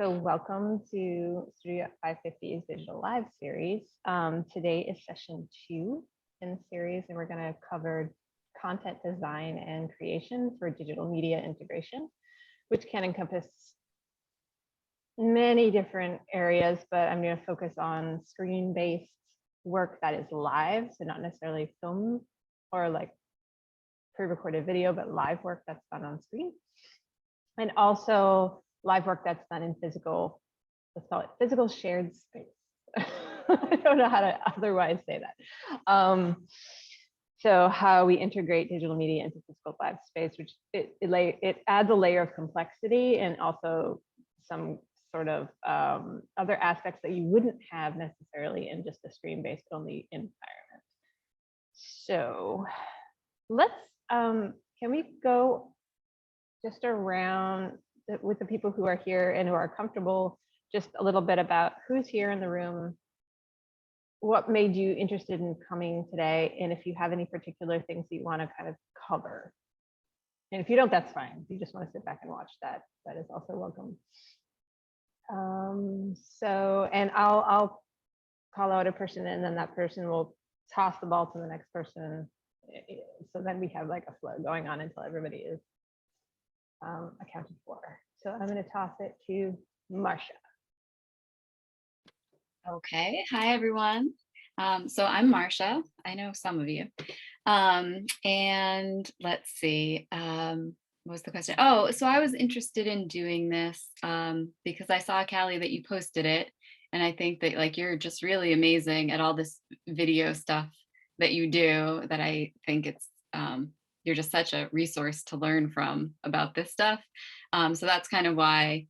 So welcome to Studio 550's Digital Live series. Today is session 2 in the series, and we're going to cover content design and creation for digital media integration, which can encompass many different areas, but I'm going to focus on screen-based work that is live, so not necessarily film or like pre-recorded video, but live work that's done on screen. And also live work that's done in physical, let's call it physical shared space. I don't know how to otherwise say that. So how we integrate digital media into physical live space, which it adds a layer of complexity and also some sort of other aspects that you wouldn't have necessarily in just a screen-based only environment. So let's, can we go just around with the people who are here and who are comfortable, just a little bit about who's here in the room, what made you interested in coming today, and if you have any particular things that you want to kind of cover. And if you don't, that's fine. If you just want to sit back and watch that, that is also welcome. And I'll call out a person, and then that person will toss the ball to the next person. So then we have like a flow going on until everybody is accounted for. So I'm going to toss it to Marcia. Okay, hi everyone. So I'm Marcia. I know some of you. And let's see, what was the question? Oh, so I was interested in doing this because I saw, Callie, that you posted it. And I think that like you're just really amazing at all this video stuff that you do, that I think it's you're just such a resource to learn from about this stuff. So that's kind of why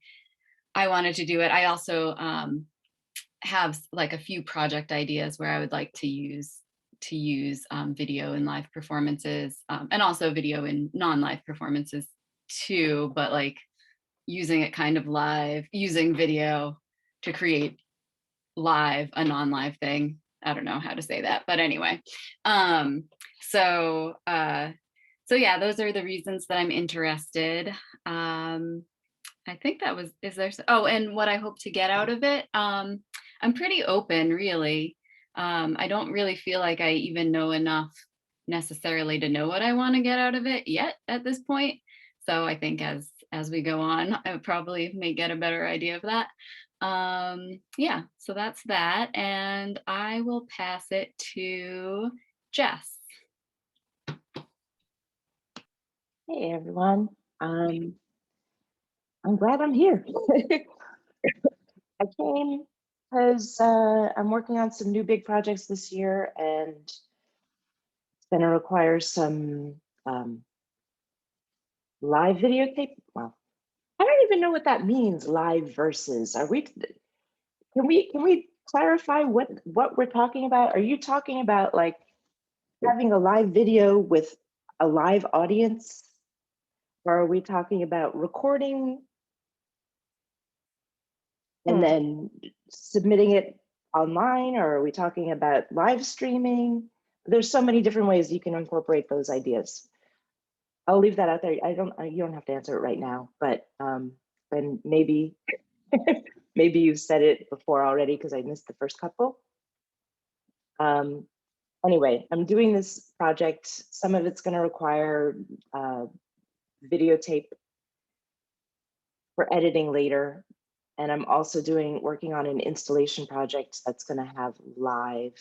I wanted to do it. I also have like a few project ideas where I would like to use video in live performances, and also video in non-live performances too, but like using it kind of live, using video to create live, a non-live thing. I don't know how to say that, but anyway. So yeah, those are the reasons that I'm interested. I think that was, is there, oh, and what I hope to get out of it. I'm pretty open, really. I don't really feel like I even know enough necessarily to know what I want to get out of it yet at this point. So I think as we go on, I probably may get a better idea of that. Yeah, so that's that. And I will pass it to Jess. Hey everyone, I'm glad I'm here. I came because I'm working on some new big projects this year, and it's going to require some live videotape. Well, I don't even know what that means, live versus. Are we? Can we clarify what we're talking about? Are you talking about like having a live video with a live audience? Or are we talking about recording and then submitting it online? Or are we talking about live streaming? There's so many different ways you can incorporate those ideas. I'll leave that out there. You don't have to answer it right now, but and maybe maybe you've said it before already because I missed the first couple. Anyway, I'm doing this project. Some of it's going to require videotape for editing later. And I'm also working on an installation project that's going to have live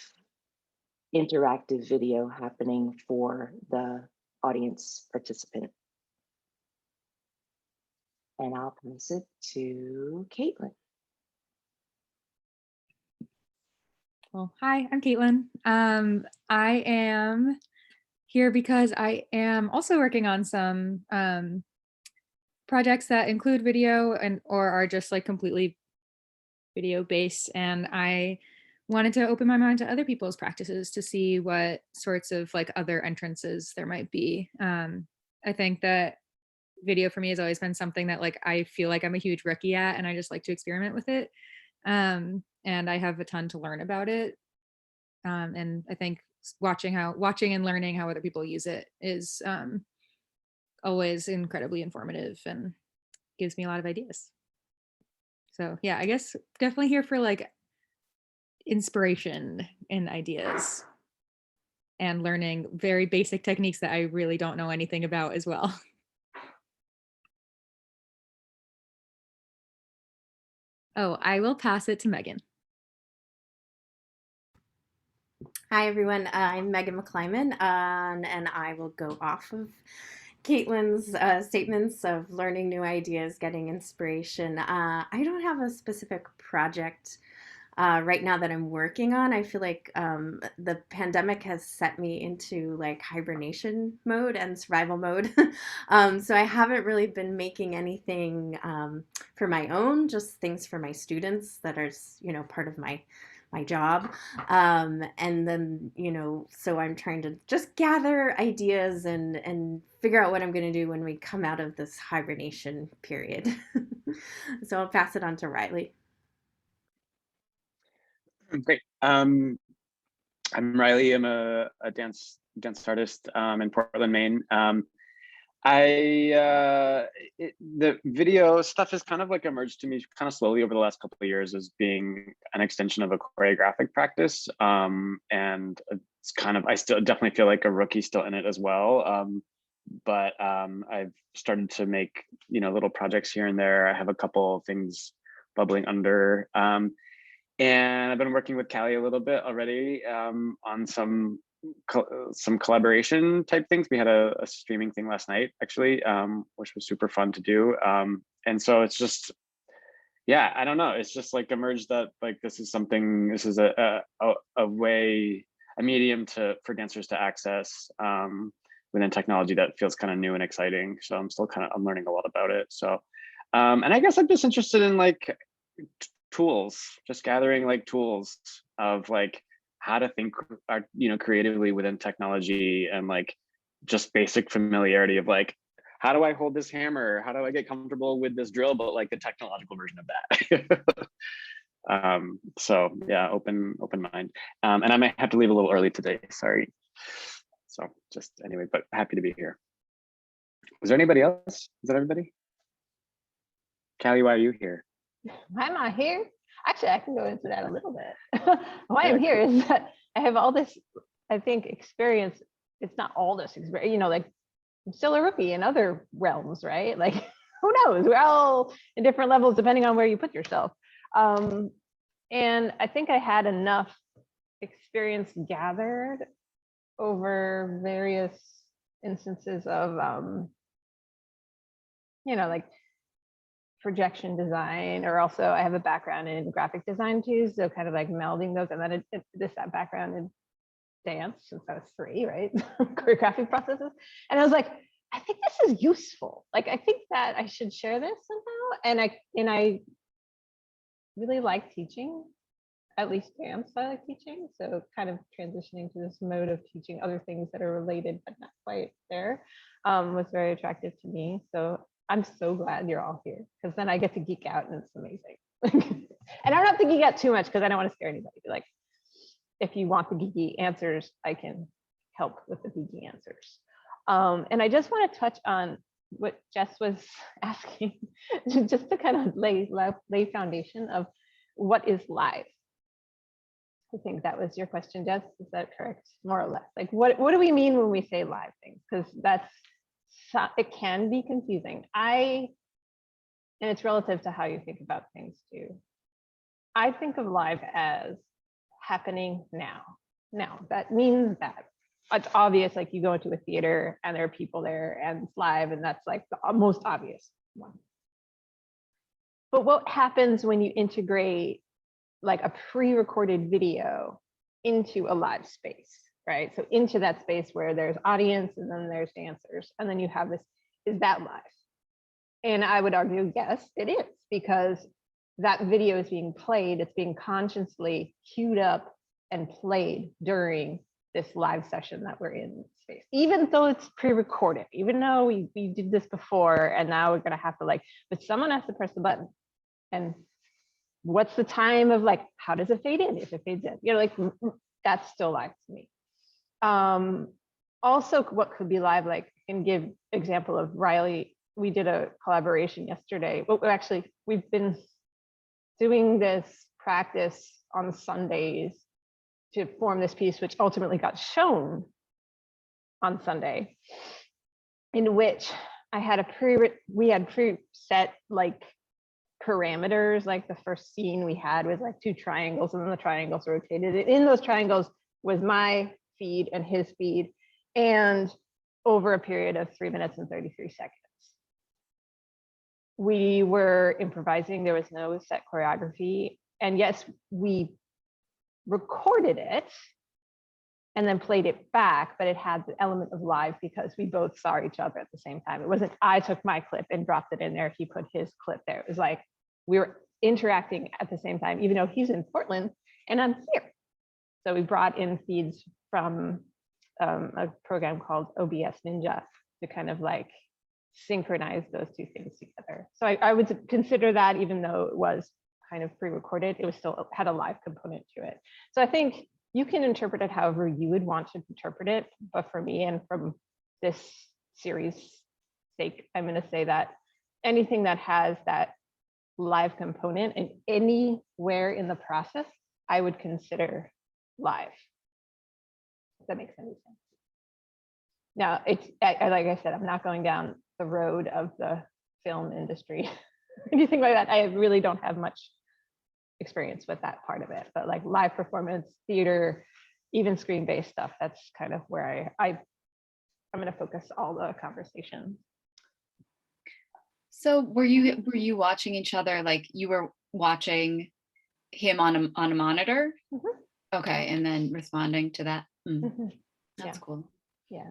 interactive video happening for the audience participant. And I'll pass it to Caitlin. Well, hi, I'm Caitlin. I am here because I am also working on some projects that include video or are just like completely video based, and I wanted to open my mind to other people's practices to see what sorts of like other entrances there might be. I think that video for me has always been something that like I feel like I'm a huge rookie at, and I just like to experiment with it. And I have a ton to learn about it. And I think watching and learning how other people use it is always incredibly informative and gives me a lot of ideas. So yeah, I guess definitely here for like inspiration and ideas and learning very basic techniques that I really don't know anything about as well. Oh, I will pass it to Megan. Hi, everyone. I'm Megan McClyman, and I will go off of Caitlin's statements of learning new ideas, getting inspiration. I don't have a specific project right now that I'm working on. I feel like the pandemic has set me into like hibernation mode and survival mode. So I haven't really been making anything for my own, just things for my students that are, part of my job. And then, so I'm trying to just gather ideas and figure out what I'm going to do when we come out of this hibernation period. So I'll pass it on to Riley. Great. I'm Riley. I'm a dance artist in Portland, Maine. The video stuff has kind of like emerged to me kind of slowly over the last couple of years as being an extension of a choreographic practice. And it's kind of, I still definitely feel like a rookie still in it as well. But I've started to make, little projects here and there. I have a couple of things bubbling under. And I've been working with Callie a little bit already on some collaboration type things. We had a streaming thing last night, actually, which was super fun to do. And so it's just, yeah, I don't know. It's just like emerged that like this is a way, a medium for dancers to access within technology that feels kind of new and exciting. So I'm learning a lot about it. So, and I guess I'm just interested in like tools, just gathering like tools of like how to think creatively within technology, and like just basic familiarity of like, how do I hold this hammer, how do I get comfortable with this drill, but like the technological version of that. So yeah, open mind. And I might have to leave a little early today, sorry. So just anyway, but happy to be here. Was there anybody else? Is that everybody? Callie, why are you here? Why am I here? Actually, I can go into that a little bit. Why I'm here is that I have all this, I think, experience. It's not all this experience, like I'm still a rookie in other realms, right? Like, who knows? We're all in different levels depending on where you put yourself. And I think I had enough experience gathered over various instances of, like projection design, or also I have a background in graphic design too, so kind of like melding those, and then that background in dance since I was 3, right? Choreographic processes, and I was like, I think this is useful. Like, I think that I should share this somehow, and I really like teaching, at least dance. I like teaching, so kind of transitioning to this mode of teaching other things that are related but not quite there was very attractive to me. So I'm so glad you're all here, because then I get to geek out and it's amazing. And I don't have to geek out too much because I don't want to scare anybody. Like, if you want the geeky answers, I can help with the geeky answers. And I just want to touch on what Jess was asking, just to kind of lay foundation of what is live. I think that was your question, Jess. Is that correct? More or less. Like, what do we mean when we say live things? Because it can be confusing. And it's relative to how you think about things too. I think of live as happening now. Now, that means that it's obvious, like you go into a theater and there are people there and it's live, and that's like the most obvious one. But what happens when you integrate like a pre-recorded video into a live space, right? So into that space where there's audience and then there's dancers, and then you have this, is that live? And I would argue, yes, it is, because that video is being played, it's being consciously queued up and played during this live session that we're in space, even though it's pre-recorded, even though we did this before, and now we're gonna have to but someone has to press the button. And what's the time of how does it fade in? If it fades in, that's still live to me. Also, what could be live, I can give example of Riley. We did a collaboration yesterday. Well, actually, we've been doing this practice on Sundays to form this piece, which ultimately got shown on Sunday, in which I had we had preset like parameters. Like the first scene we had was like 2 triangles, and then the triangles rotated. And in those triangles was my feed and his feed, and over a period of 3 minutes and 33 seconds. We were improvising. There was no set choreography. And yes, we recorded it and then played it back, but it had the element of live because we both saw each other at the same time. It wasn't I took my clip and dropped it in there, he put his clip there. It was like we were interacting at the same time, even though he's in Portland and I'm here. So we brought in feeds from a program called OBS Ninja to kind of like synchronize those 2 things together. So I would consider that, even though it was kind of pre-recorded, it was still had a live component to it. So I think you can interpret it however you would want to interpret it. But for me, and from this series sake, I'm going to say that anything that has that live component and anywhere in the process, I would consider live. If that makes any sense. Now, it's like I said, I'm not going down the road of the film industry or anything like that. I really don't have much experience with that part of it, but like live performance, theater, even screen-based stuff, that's kind of where I'm going to focus all the conversation. So were you watching each other, like you were watching him on a monitor? Mm-hmm. Okay, and then responding to that. Mm-hmm. That's cool. Yeah.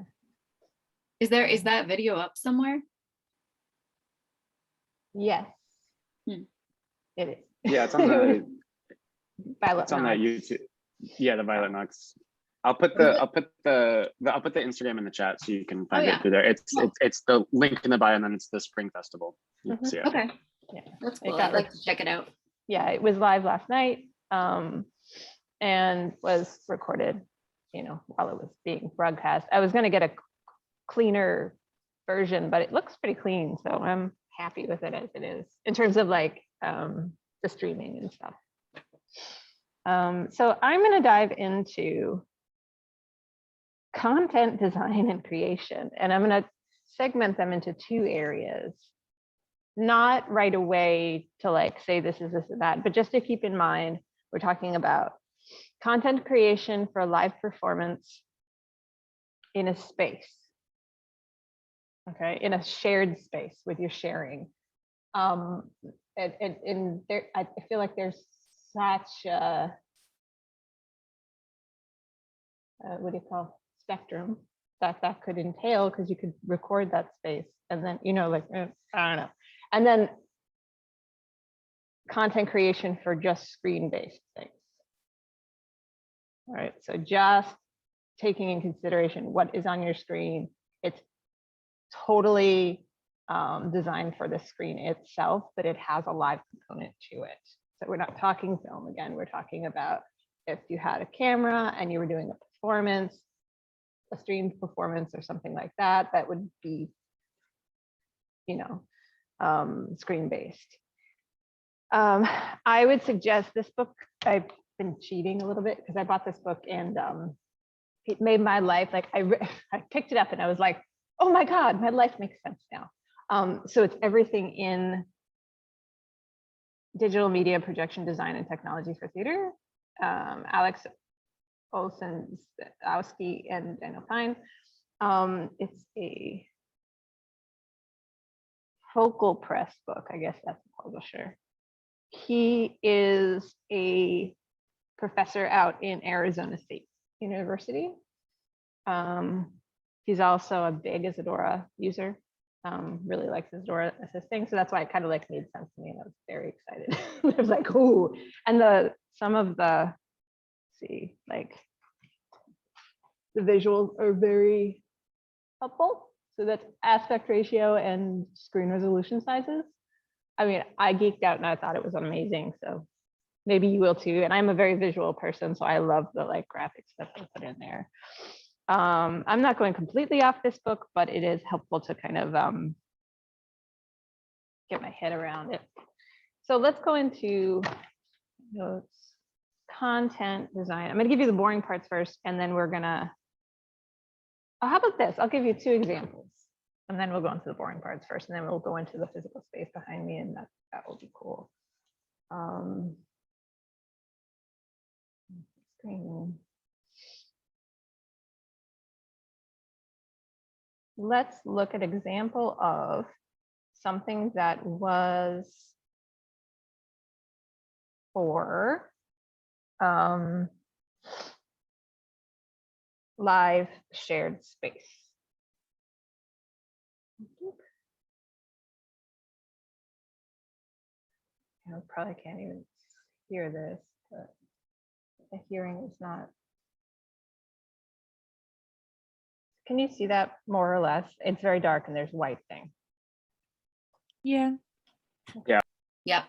Is that video up somewhere? Yes. It is. Yeah, it's on the Violet it's on that YouTube. Yeah, the Violet Knox. I'll put the Instagram in the chat so you can find it through there. It's the link in the bio, and then it's the Spring Festival. Mm-hmm. Yeah. Okay. Yeah, that's cool. I'd like to check it out. Yeah, it was live last night, and was recorded, while it was being broadcast. I was going to get a cleaner version, but it looks pretty clean, so I'm happy with it as it is in terms of like the streaming and stuff. So I'm going to dive into content design and creation, and I'm going to segment them into 2 areas. Not right away to like say this is this or that, but just to keep in mind, we're talking about content creation for live performance in a space. Okay, in a shared space with your sharing. And there, I feel like there's such a what do you call spectrum that could entail, because you could record that space and then like I don't know, and then content creation for just screen-based things. All right, so just taking in consideration what is on your screen, it's totally designed for the screen itself, but it has a live component to it. So we're not talking film again, we're talking about if you had a camera and you were doing a performance, a streamed performance or something like that, that would be, screen-based. I would suggest this book. I've been cheating a little bit because I bought this book and it made my life, like I picked it up and I was like, oh my God, my life makes sense now. So it's everything in digital media, projection design, and technology for theater. Alex Olszewski and Daniel Pine. It's a Focal Press book, I guess that's the publisher. He is a professor out in Arizona State University. He's also a big Isadora user. Really likes Isadora assisting, so that's why it kind of like made sense to me, and I was very excited. I was like, ooh, and some of the, like the visuals are very helpful. So that's aspect ratio and screen resolution sizes. I mean, I geeked out and I thought it was amazing. So maybe you will too. And I'm a very visual person, so I love the like graphics that they put in there. I'm not going completely off this book, but it is helpful to kind of get my head around it. So let's go into notes, content design. I'm going to give you the boring parts first, and then we're going to, oh, how about this? I'll give you 2 examples, and then we'll go into the boring parts first, and then we'll go into the physical space behind me, and that will be cool. Screen. Let's look at example of something that was for live shared space. I probably can't even hear this, but the hearing is not. Can you see that more or less? It's very dark and there's white thing. Yeah. Yep.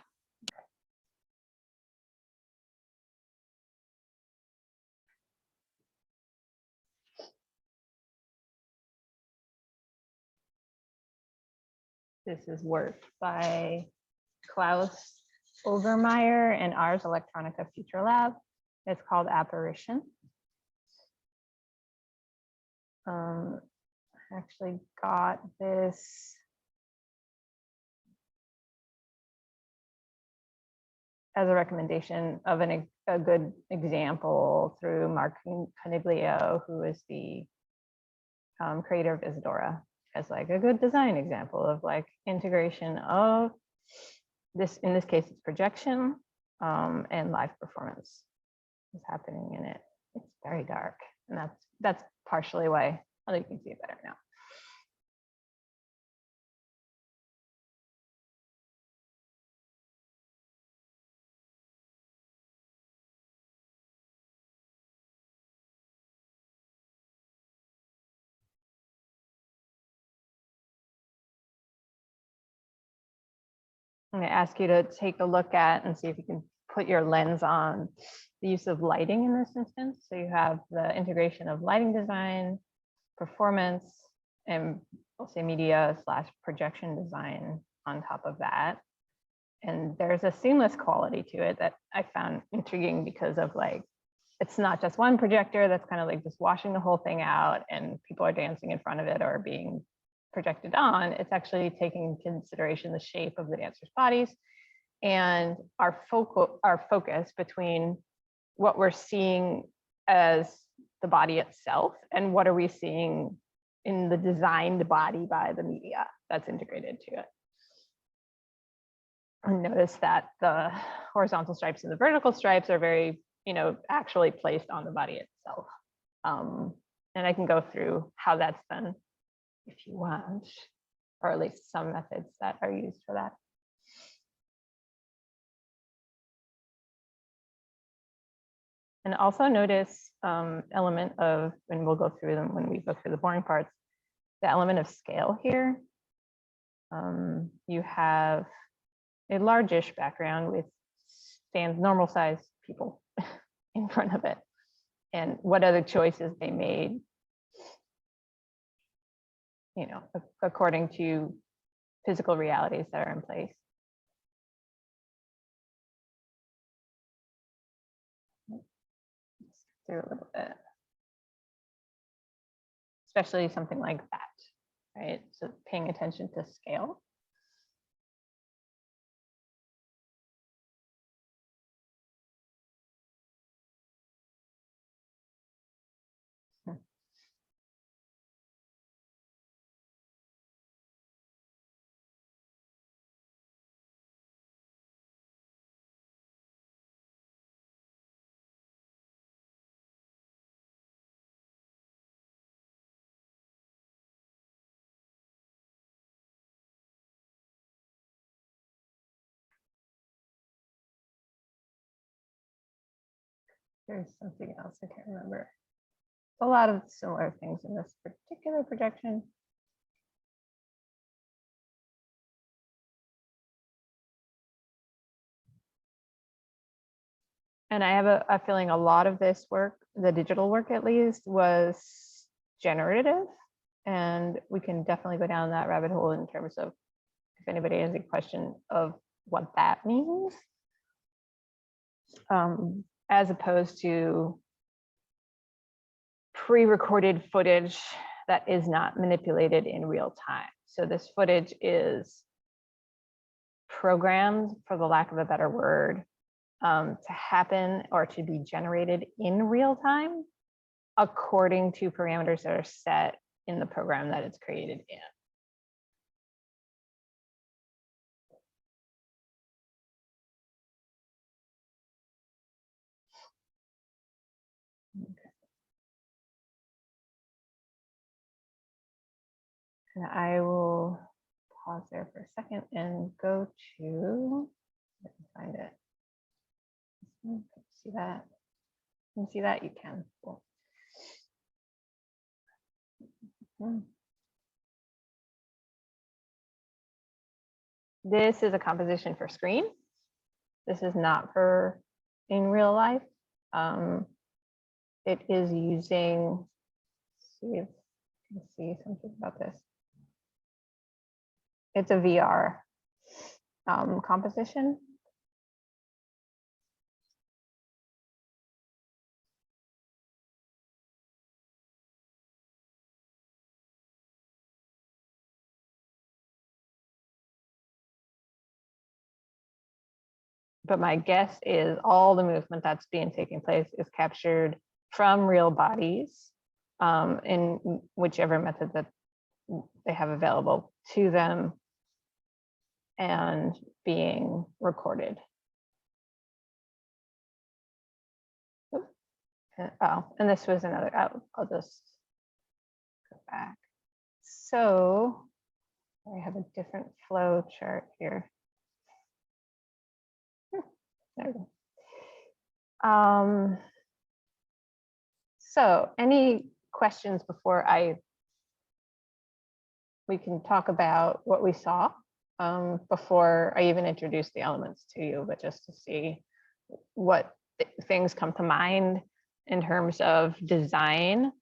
This is work by Klaus Overmeyer and Ars Electronica Future Lab. It's called Apparition. I actually got this as a recommendation of a good example through Mark Coniglio, who is the creator of Isadora, as like a good design example of like integration of this, in this case, it's projection and live performance is happening in it. It's very dark, and that's partially why, oh, you can see it better now. I'm going to ask you to take a look at and see if you can put your lens on the use of lighting in this instance. So you have the integration of lighting design, performance, and we'll say media / projection design on top of that. And there's a seamless quality to it that I found intriguing because of like, it's not just one projector that's kind of like just washing the whole thing out and people are dancing in front of it or being projected on. It's actually taking into consideration the shape of the dancers' bodies and our focus between what we're seeing as the body itself and what are we seeing in the designed body by the media that's integrated to it. And notice that the horizontal stripes and the vertical stripes are very, actually placed on the body itself. And I can go through how that's done if you want, or at least some methods that are used for that. And also notice element of, and we'll go through them when we go through the boring parts, the element of scale here. You have a largish background with normal size people in front of it. And what other choices they made, according to physical realities that are in place. Through a little bit, especially something like that, right? So paying attention to scale. There's something else I can't remember. A lot of similar things in this particular projection. And I have a feeling a lot of this work, the digital work at least, was generative. And we can definitely go down that rabbit hole in terms of if anybody has a question of what that means, as opposed to pre-recorded footage that is not manipulated in real time. So this footage is programmed, for the lack of a better word, to happen or to be generated in real time according to parameters that are set in the program that it's created in. Okay. And I will pause there for a second and go to, let me find it. See that? Can you see that? You can. Cool. This is a composition for screen. This is not for in real life. It is using, see if you can see something about this. It's a VR composition. But my guess is all the movement that's being taken place is captured from real bodies in whichever method that they have available to them and being recorded. Oh, and this was another, I'll just go back. So I have a different flow chart here. There we go. So any questions before we can talk about what we saw before I even introduce the elements to you, but just to see what things come to mind in terms of design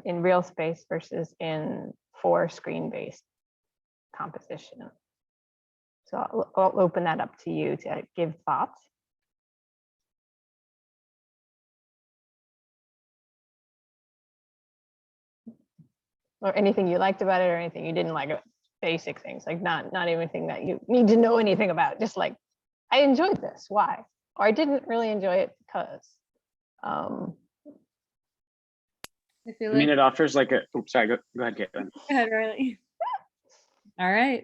in real space versus for screen-based composition. So I'll open that up to you to give thoughts. Or anything you liked about it or anything you didn't like about basic things, like not anything that you need to know anything about, just like, I enjoyed this, why? Or I didn't really enjoy it because. I feel I mean, like, it offers like a, oops, sorry, go ahead, Caitlin. go ahead, Riley. All right.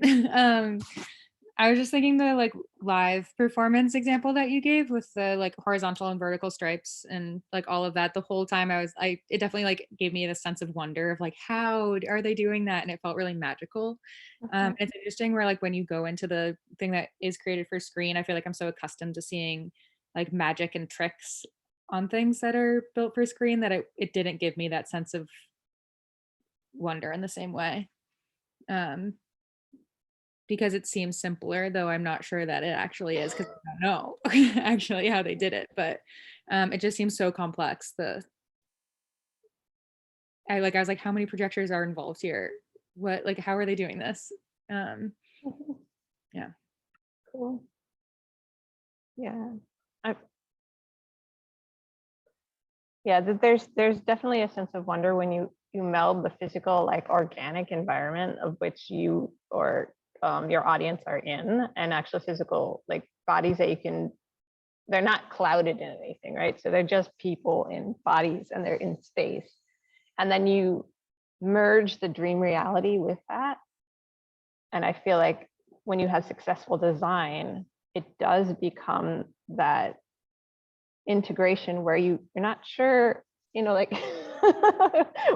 I was just thinking the like live performance example that you gave with the like horizontal and vertical stripes and like all of that. The whole time it definitely like gave me a sense of wonder of like, how are they doing that? And it felt really magical. It's interesting where like when you go into the thing that is created for screen, I feel like I'm so accustomed to seeing like magic and tricks on things that are built for screen that it didn't give me that sense of wonder in the same way. Because it seems simpler, though I'm not sure that it actually is, because I don't know actually how they did it, but it just seems so complex. I was like, how many projectors are involved here? What, like, how are they doing this? Yeah. Cool. Yeah. Yeah, there's definitely a sense of wonder when you meld the physical, like organic environment of which you or your audience are in, and actual physical like bodies that they're not clouded in anything, right? So they're just people in bodies and they're in space. And then you merge the dream reality with that. And I feel like when you have successful design, it does become that integration where you're not sure, like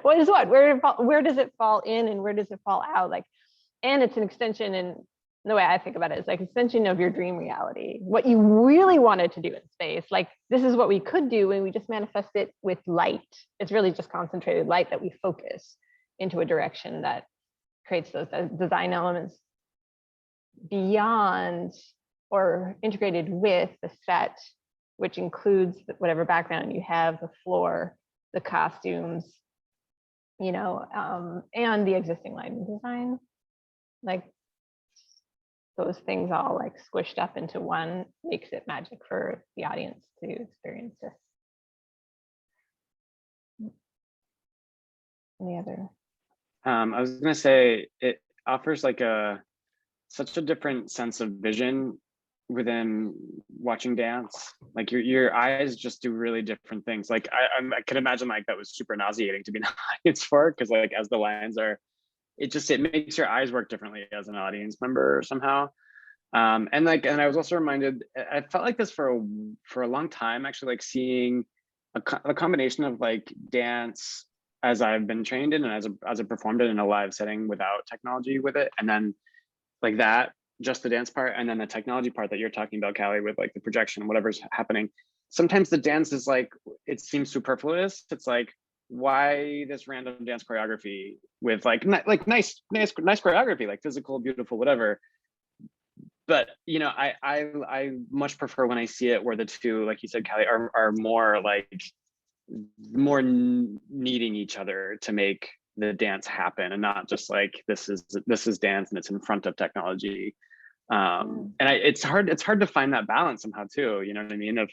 what is what, where does it fall in and where does it fall out, like, and it's an extension, and the way I think about it is like extension of your dream reality, what you really wanted to do in space. Like, this is what we could do when we just manifest it with light. It's really just concentrated light that we focus into a direction that creates those design elements beyond or integrated with the set, which includes whatever background you have, the floor, the costumes, and the existing lighting design. Like, those things all like squished up into one makes it magic for the audience to experience it. Any other? I was gonna say it offers like such a different sense of vision within watching dance. Like your eyes just do really different things. Like I could imagine like that was super nauseating to be an audience for, because like as the lines are, it makes your eyes work differently as an audience member somehow. And I was also reminded, I felt like this for a long time actually, like seeing a combination of like dance as I've been trained in and as I performed it in a live setting without technology with it, and then like that, just the dance part, and then the technology part that you're talking about, Callie, with like the projection, whatever's happening. Sometimes the dance is like, it seems superfluous. It's like, why this random dance choreography with like nice choreography, like physical, beautiful, whatever. But you know, I much prefer when I see it where the two, like you said, Callie, are more like needing each other to make the dance happen, and not just like this is dance and it's in front of technology. And it's hard to find that balance somehow too, you know what I mean, of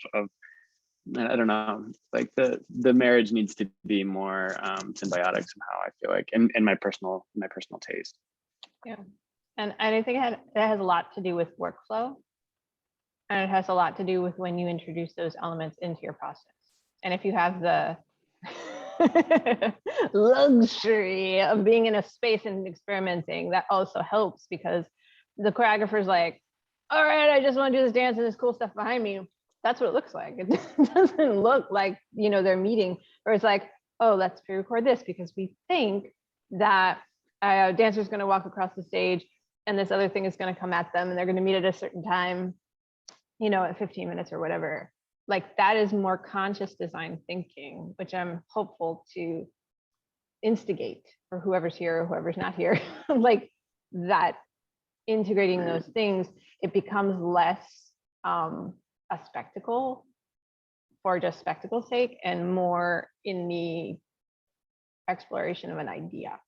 I don't know, like the marriage needs to be more symbiotic somehow, I feel like, in my personal taste. Yeah, and I think that has a lot to do with workflow, and it has a lot to do with when you introduce those elements into your process. And if you have the luxury of being in a space and experimenting, that also helps, because the choreographer's like, all right, I just want to do this dance and this cool stuff behind me. That's what it looks like. It doesn't look like, you know, they're meeting, or it's like, oh, let's pre-record this because we think that a dancer's going to walk across the stage and this other thing is going to come at them and they're going to meet at a certain time, you know, at 15 minutes or whatever. Like that is more conscious design thinking, which I'm hopeful to instigate for whoever's here or whoever's not here. Like that, integrating those things, it becomes less a spectacle for just spectacle's sake and more in the exploration of an idea.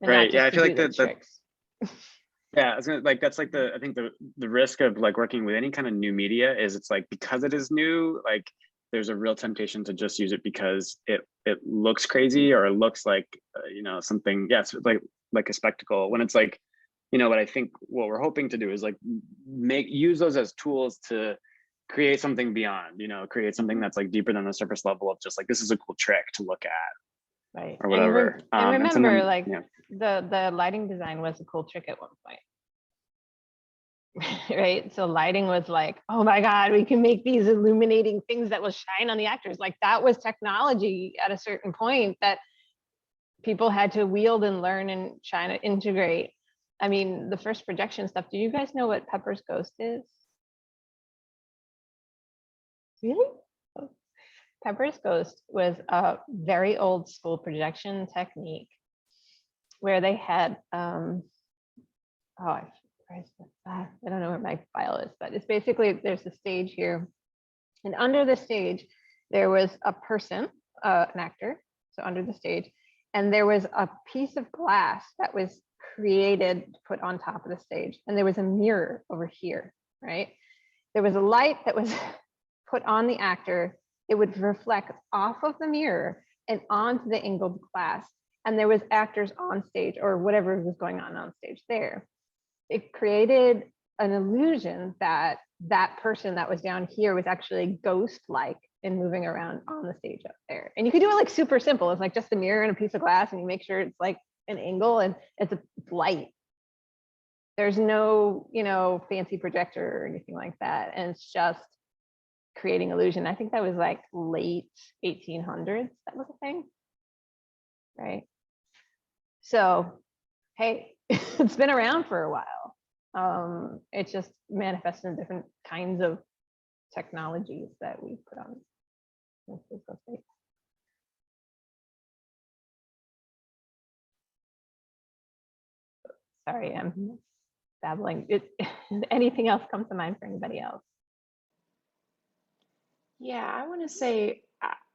And right. Yeah, I feel like that. Yeah, I was gonna, like, that's like I think the risk of like working with any kind of new media is it's like, because it is new, like there's a real temptation to just use it because it looks crazy or it looks like you know, something, yes, like a spectacle, when it's like, you know, what I think what we're hoping to do is like use those as tools to create something beyond, you know, create something that's like deeper than the surface level of just like, this is a cool trick to look at, Right. or whatever. And remember, like yeah. the lighting design was a cool trick at one point. Right. So lighting was like, oh my God, we can make these illuminating things that will shine on the actors. Like that was technology at a certain point that people had to wield and learn and try to integrate. I mean, the first projection stuff. Do you guys know what Pepper's Ghost is? Really? Pepper's Ghost was a very old school projection technique where they had, I don't know where my file is, but it's basically, there's a stage here. And under the stage, there was a person, an actor, so under the stage, and there was a piece of glass that was created, put on top of the stage. And there was a mirror over here, right? There was a light that was put on the actor. It would reflect off of the mirror and onto the angled glass. And there was actors on stage or whatever was going on stage there. It created an illusion that that person that was down here was actually ghost-like and moving around on the stage up there. And you could do it like super simple. It's like just a mirror and a piece of glass, and you make sure it's like an angle and it's light. There's no, you know, fancy projector or anything like that. And it's just creating illusion. I think that was like late 1800s. That was a thing, right? So, hey, it's been around for a while. It just manifests in different kinds of technologies that we put on. Sorry, I'm babbling. Anything else come to mind for anybody else? Yeah, I want to say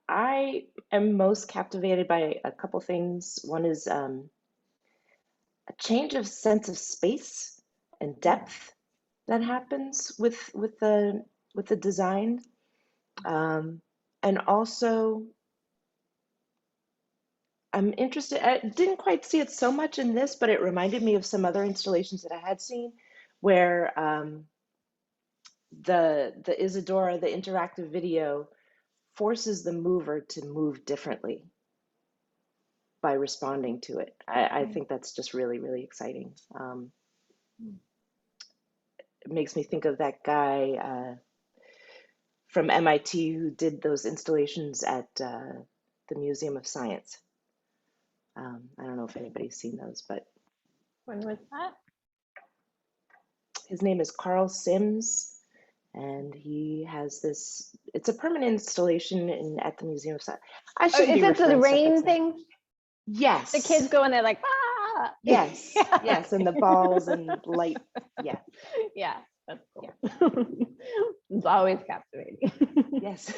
I am most captivated by a couple things. One is a change of sense of space and depth that happens with the design. And also, I'm interested, I didn't quite see it so much in this, but it reminded me of some other installations that I had seen where the Isadora, the interactive video, forces the mover to move differently by responding to it. I think that's just really, really exciting. It makes me think of that guy from MIT who did those installations at the Museum of Science. I don't know if anybody's seen those, but When was that? his name is Carl Sims, and he has this, it's a permanent installation at the Museum of Science. I Oh, shouldn't is be it the referring stuff rain that's not- thing? Yes. The kids go in there like, ah. Yes, yes, and the balls and light, yeah. Yeah, that's cool. It's always captivating. Yes.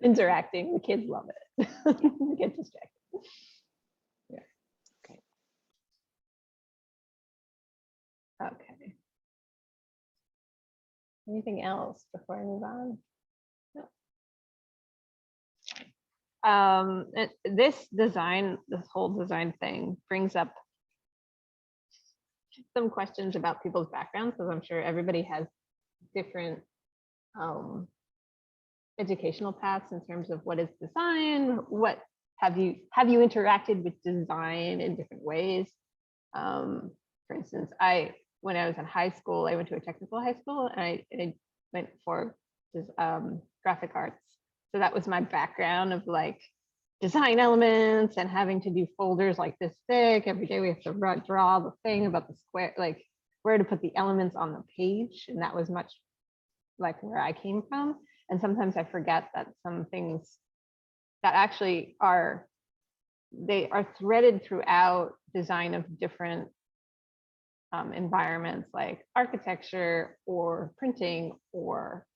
Interacting, the kids love it. Get distracted. Yeah. Okay. Okay. Anything else before I move on? No. This whole design thing brings up some questions about people's backgrounds, because I'm sure everybody has different educational paths in terms of what is design, what have you interacted with design in different ways. For instance, when I was in high school, I went to a technical high school, and I went for graphic arts. So that was my background of like design elements and having to do folders like this thick. Every day we have to draw the thing about the square, like where to put the elements on the page. And that was much like where I came from. And sometimes I forget that some things that actually they are threaded throughout design of different environments like architecture or printing or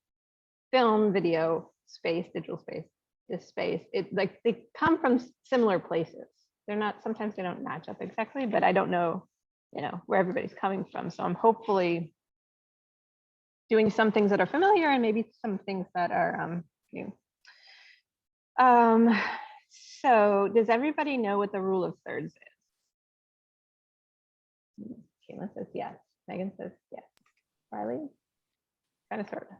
film, video space, digital space, this space. It like they come from similar places. They're not, sometimes they don't match up exactly, but I don't know, where everybody's coming from. So I'm hopefully doing some things that are familiar and maybe some things that are new. So does everybody know what the rule of thirds is? Caitlin says yes. Megan says yes. Riley? Kind of, sort of.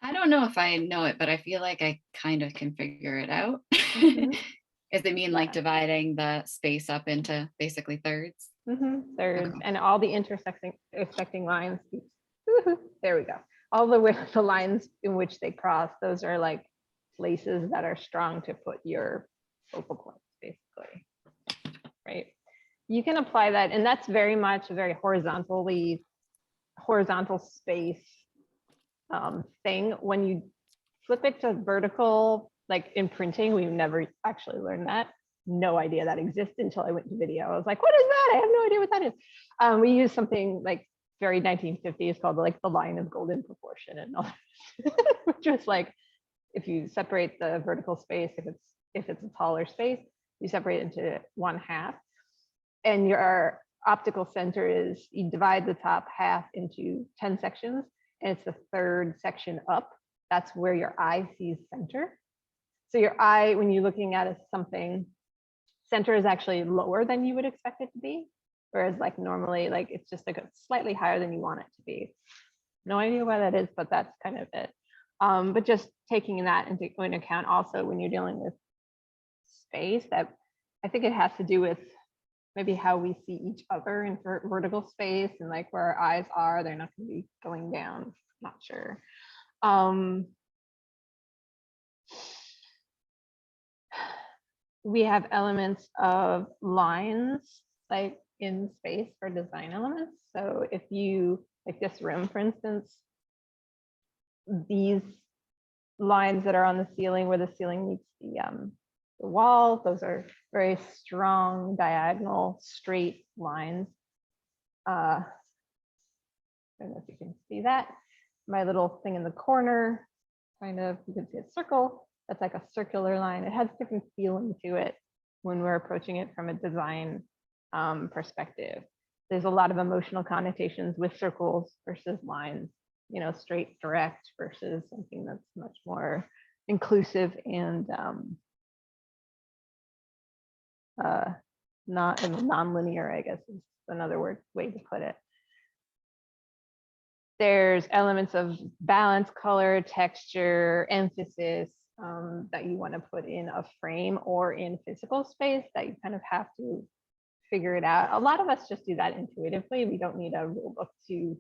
I don't know if I know it, but I feel like I kind of can figure it out. Mhm. Does it mean like Yeah. dividing the space up into basically thirds? Thirds, Okay. and all the intersecting lines. There we go. All the lines in which they cross, those are like places that are strong to put your focal points, basically. Right? You can apply that, and that's very much a very horizontal space thing. When you flip it to vertical, like in printing, we've never actually learned that. No idea that exists until I went to video. I was like, what is that? I have no idea what that is. We use something like very 1950s called like the line of golden proportion, and all, which was like, if you separate the vertical space, if it's a taller space, you separate it into 1/2, and your optical center is, you divide the top half into 10 sections, and it's the third section up. That's where your eye sees center. So your eye, when you're looking at something, center is actually lower than you would expect it to be. Whereas like normally, like it's just like slightly higher than you want it to be. No idea why that is, but that's kind of it. But just taking that into account also when you're dealing with space, that I think it has to do with maybe how we see each other in vertical space, and like where our eyes are, they're not going to be going down. Not sure. We have elements of lines like in space for design elements. So if you, like this room, for instance, these lines that are on the ceiling where the ceiling meets the wall, those are very strong, diagonal, straight lines. I don't know if you can see that. My little thing in the corner, kind of, you can see a circle. That's like a circular line. It has different feeling to it when we're approaching it from a design perspective. there's a lot of emotional connotations with circles versus lines, straight, direct versus something that's much more inclusive and not non-linear, I guess is another way to put it. There's elements of balance, color, texture, emphasis that you want to put in a frame or in physical space that you kind of have to figure it out. A lot of us just do that intuitively. We don't need a rule book to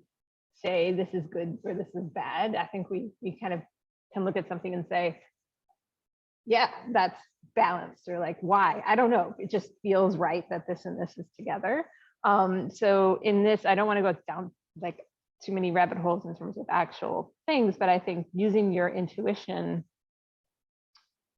say this is good or this is bad. I think we kind of can look at something and say, yeah, that's balanced, or like, why? I don't know. It just feels right that this and this is together. So in this, I don't want to go down like too many rabbit holes in terms of actual things, but I think using your intuition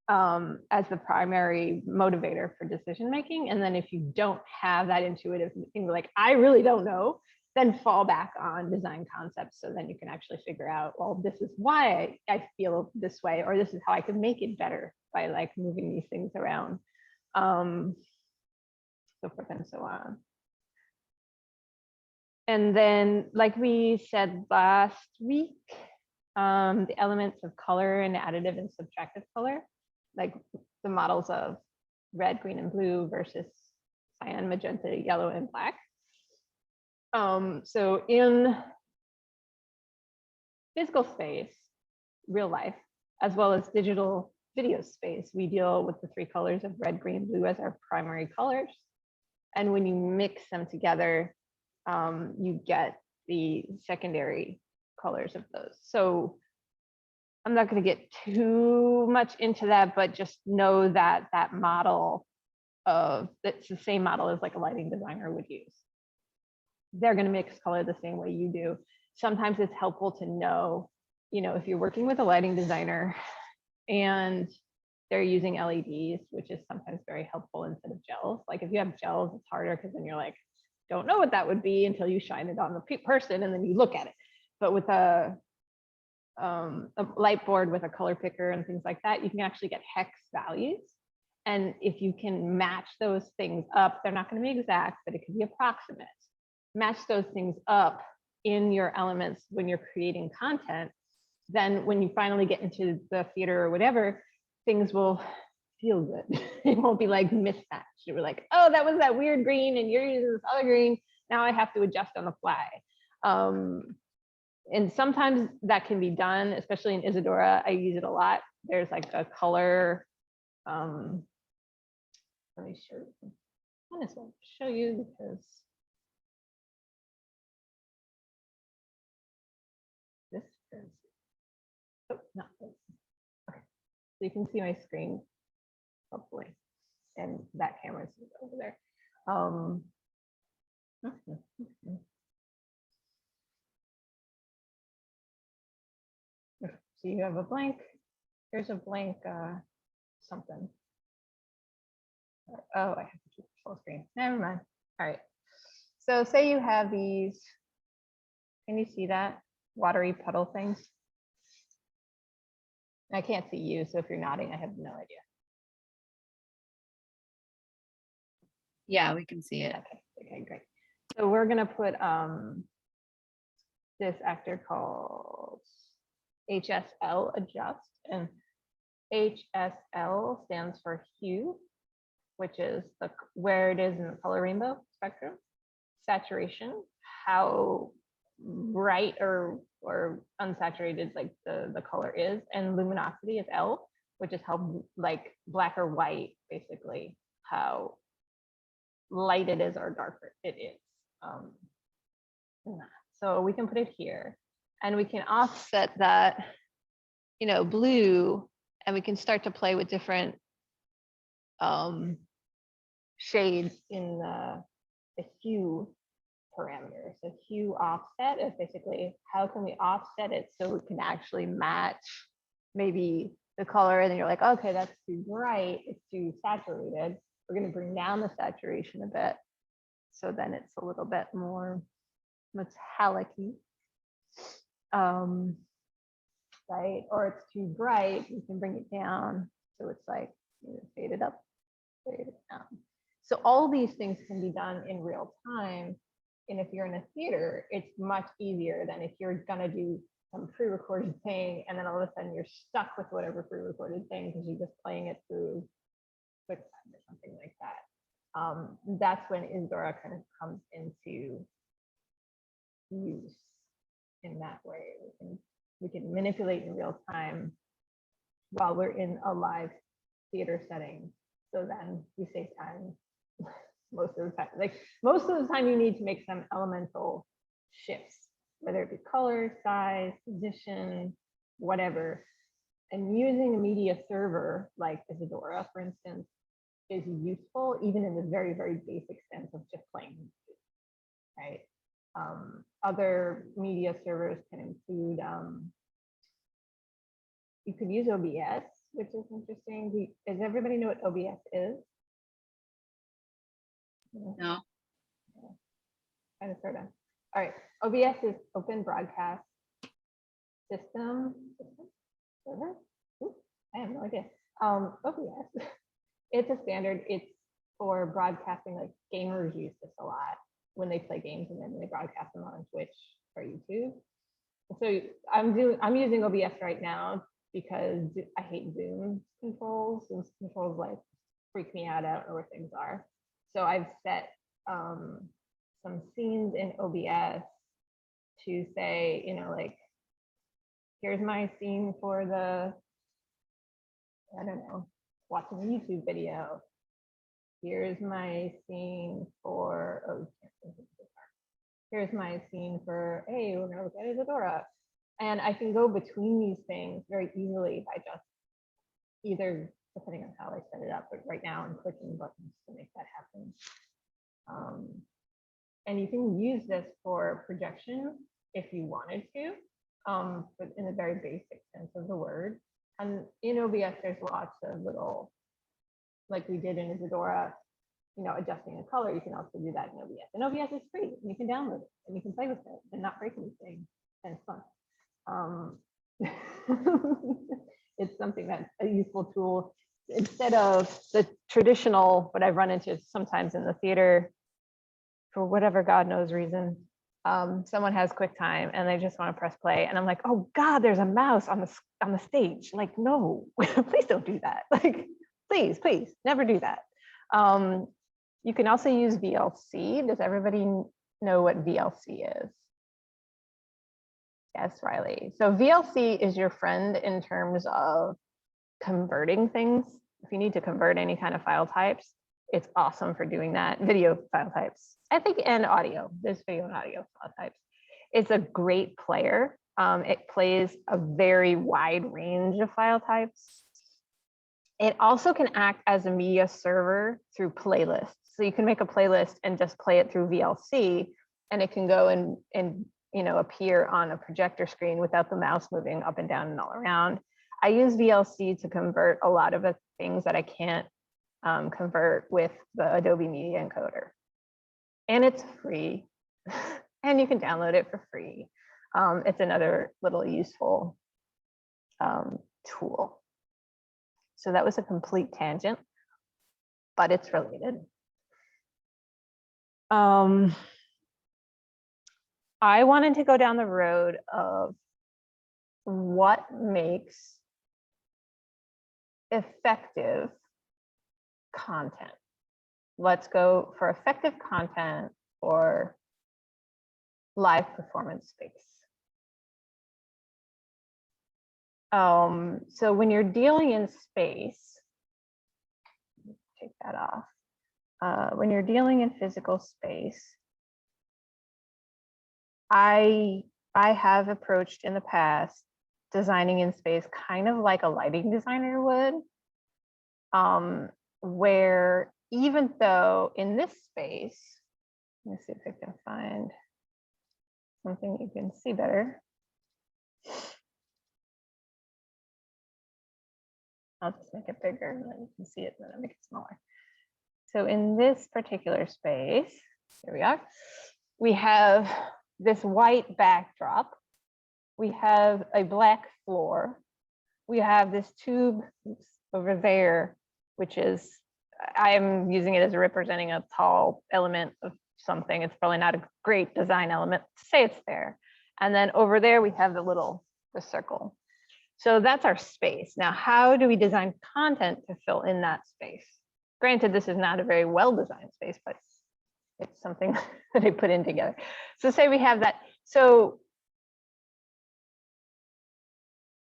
as the primary motivator for decision making. And then if you don't have that intuitive thing, like, I really don't know, then fall back on design concepts. So then you can actually figure out, well, this is why I feel this way, or this is how I can make it better by like moving these things around. So forth and so on. And then, like we said last week, the elements of color and additive and subtractive color, like the models of red, green, and blue versus cyan, magenta, yellow, and black. So in physical space, real life, as well as digital video space, we deal with the three colors of red, green, blue as our primary colors. And when you mix them together, you get the secondary colors of those. So I'm not going to get too much into that, but just know that that model it's the same model as like a lighting designer would use. They're going to mix color the same way you do. Sometimes it's helpful to know, if you're working with a lighting designer and they're using LEDs, which is sometimes very helpful instead of gels. Like if you have gels, it's harder because then you're like, don't know what that would be until you shine it on the person and then you look at it. But with a light board with a color picker and things like that, you can actually get hex values. And if you can match those things up, they're not going to be exact, but it could be approximate. Match those things up in your elements when you're creating content, then when you finally get into the theater or whatever, things will feel good. It won't be like mismatched. You're like, oh, that was that weird green and you're using this other green. Now I have to adjust on the fly. And sometimes that can be done, especially in Isadora. I use it a lot. There's like a color. Let me show you. I just want to show you because this is, oh, not this. Okay. So you can see my screen, hopefully, and that camera's over there. So you have a blank, here's a blank something. Oh, I have to keep full screen. Never mind. All right. So say you have these, can you see that? Watery puddle things. I can't see you, so if you're nodding, I have no idea. Yeah, we can see it. Okay, great. So we're gonna put this actor called HSL adjust, and HSL stands for hue, which is where it is in the color rainbow spectrum. Saturation, how bright or unsaturated like the color is, and luminosity is L, which is how like black or white, basically how light it is or darker it is. So we can put it here and we can offset that, blue, and we can start to play with different shades in the hue parameter. So hue offset is basically how can we offset it so it can actually match maybe the color, and then you're like, okay, that's too bright, it's too saturated. We're going to bring down the saturation a bit, so then it's a little bit more metallic-y, right? Or it's too bright, you can bring it down, so it's like fade it up, fade it down. So all these things can be done in real time And if you're in a theater, it's much easier than if you're gonna do some pre-recorded thing and then all of a sudden you're stuck with whatever pre-recorded thing because you're just playing it through QuickTime or something like that. That's when Isadora kind of comes into use in that way. We can manipulate in real time while we're in a live theater setting. So then we save time most of the time. Like most of the time you need to make some elemental shifts, whether it be color, size, position, whatever. And using a media server like Isadora, for instance, is useful even in the very, very basic sense of just playing music, right? Other media servers can include, you could use OBS, which is interesting. Does everybody know what OBS is? No. Kind of, sort of. All right, OBS is Open Broadcast System. Server? Ooh, I have no idea. OBS, it's a standard. It's for broadcasting, like gamers use this a lot when they play games and then they broadcast them on Twitch or YouTube. So I'm using OBS right now because I hate Zoom controls. Zoom controls like freak me out. I don't know where things are. So I've set some scenes in OBS to say, you know, like, here's my scene for the, I don't know, watching a YouTube video. Here's my scene for, here's my scene for, hey, we're gonna look at Isadora. And I can go between these things very easily by just either, depending on how I set it up, but right now I'm clicking buttons to make that happen. And you can use this for projection if you wanted to, but in a very basic sense of the word. And in OBS, there's lots of little, like we did in Isadora, you know, adjusting the color. You can also do that in OBS. And OBS is free. You can download it and you can play with it and not break anything. And it's fun. It's something that's a useful tool instead of the traditional, what I've run into sometimes in the theater, for whatever God knows reason. Someone has QuickTime and they just want to press play, and I'm like, oh God, there's a mouse on the stage. Like, no, please don't do that. Like, please, never do that. You can also use VLC. Does everybody know what VLC is? Yes, Riley. So VLC is your friend in terms of converting things. If you need to convert any kind of file types, it's awesome for doing that. Video file types, I think, and audio. There's video and audio file types. It's a great player. It plays a very wide range of file types. It also can act as a media server through playlists. So you can make a playlist and just play it through VLC, and it can go and you know, appear on a projector screen without the mouse moving up and down and all around. I use VLC to convert a lot of the things that I can't convert with the Adobe Media Encoder. And it's free, and you can download it for free. It's another little useful tool. So that was a complete tangent, but it's related. I wanted to go down the road of what makes effective content. Let's go for effective content or live performance space. So when you're dealing in space, take that off. When you're dealing in physical space, I have approached in the past designing in space kind of like a lighting designer would, where even though in this space, let me see if I can find something you can see better. I'll just make it bigger and then you can see it, and then I'll make it smaller. So in this particular space, here we are, we have this white backdrop. We have a black floor. We have this tube over there, which is, I'm using it as representing a tall element of something. It's probably not a great design element to say it's there. And then over there, we have the circle. So that's our space. Now, how do we design content to fill in that space? Granted, this is not a very well-designed space, but it's something that I put in together. So say we have that. So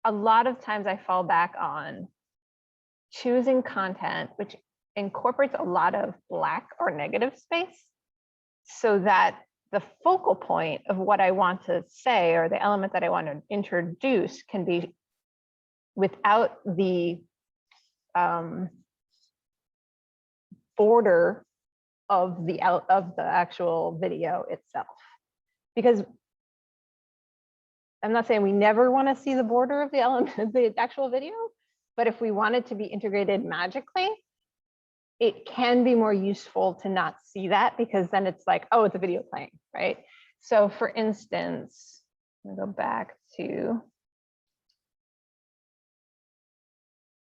a lot of times I fall back on choosing content which incorporates a lot of black or negative space, so that the focal point of what I want to say or the element that I want to introduce can be without the border of the actual video itself. Because I'm not saying we never want to see the border of the element, the actual video, but if we want it to be integrated magically, it can be more useful to not see that, because then it's like, oh, it's a video playing, right? So for instance, I'm gonna go back to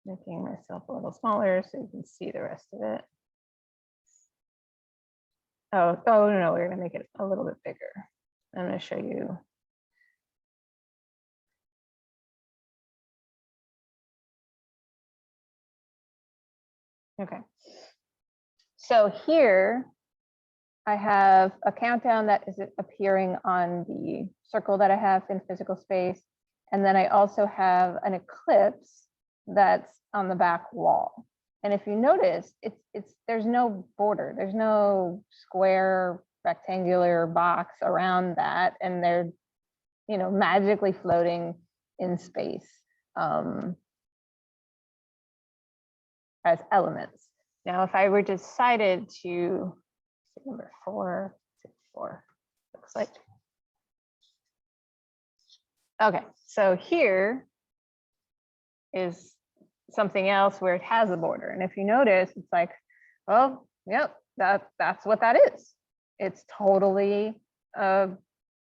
making myself a little smaller so you can see the rest of it. Oh no, we're gonna make it a little bit bigger. I'm gonna show you. Okay. So here I have a countdown that is appearing on the circle that I have in physical space. And then I also have an eclipse that's on the back wall. And if you notice, there's no border, there's no square rectangular box around that, and they're, you know, magically floating in space as elements. Now, if I were decided to, number 4, looks like. Okay, so here is something else where it has a border. And if you notice, it's like, oh, yep, that's what that is. It's totally a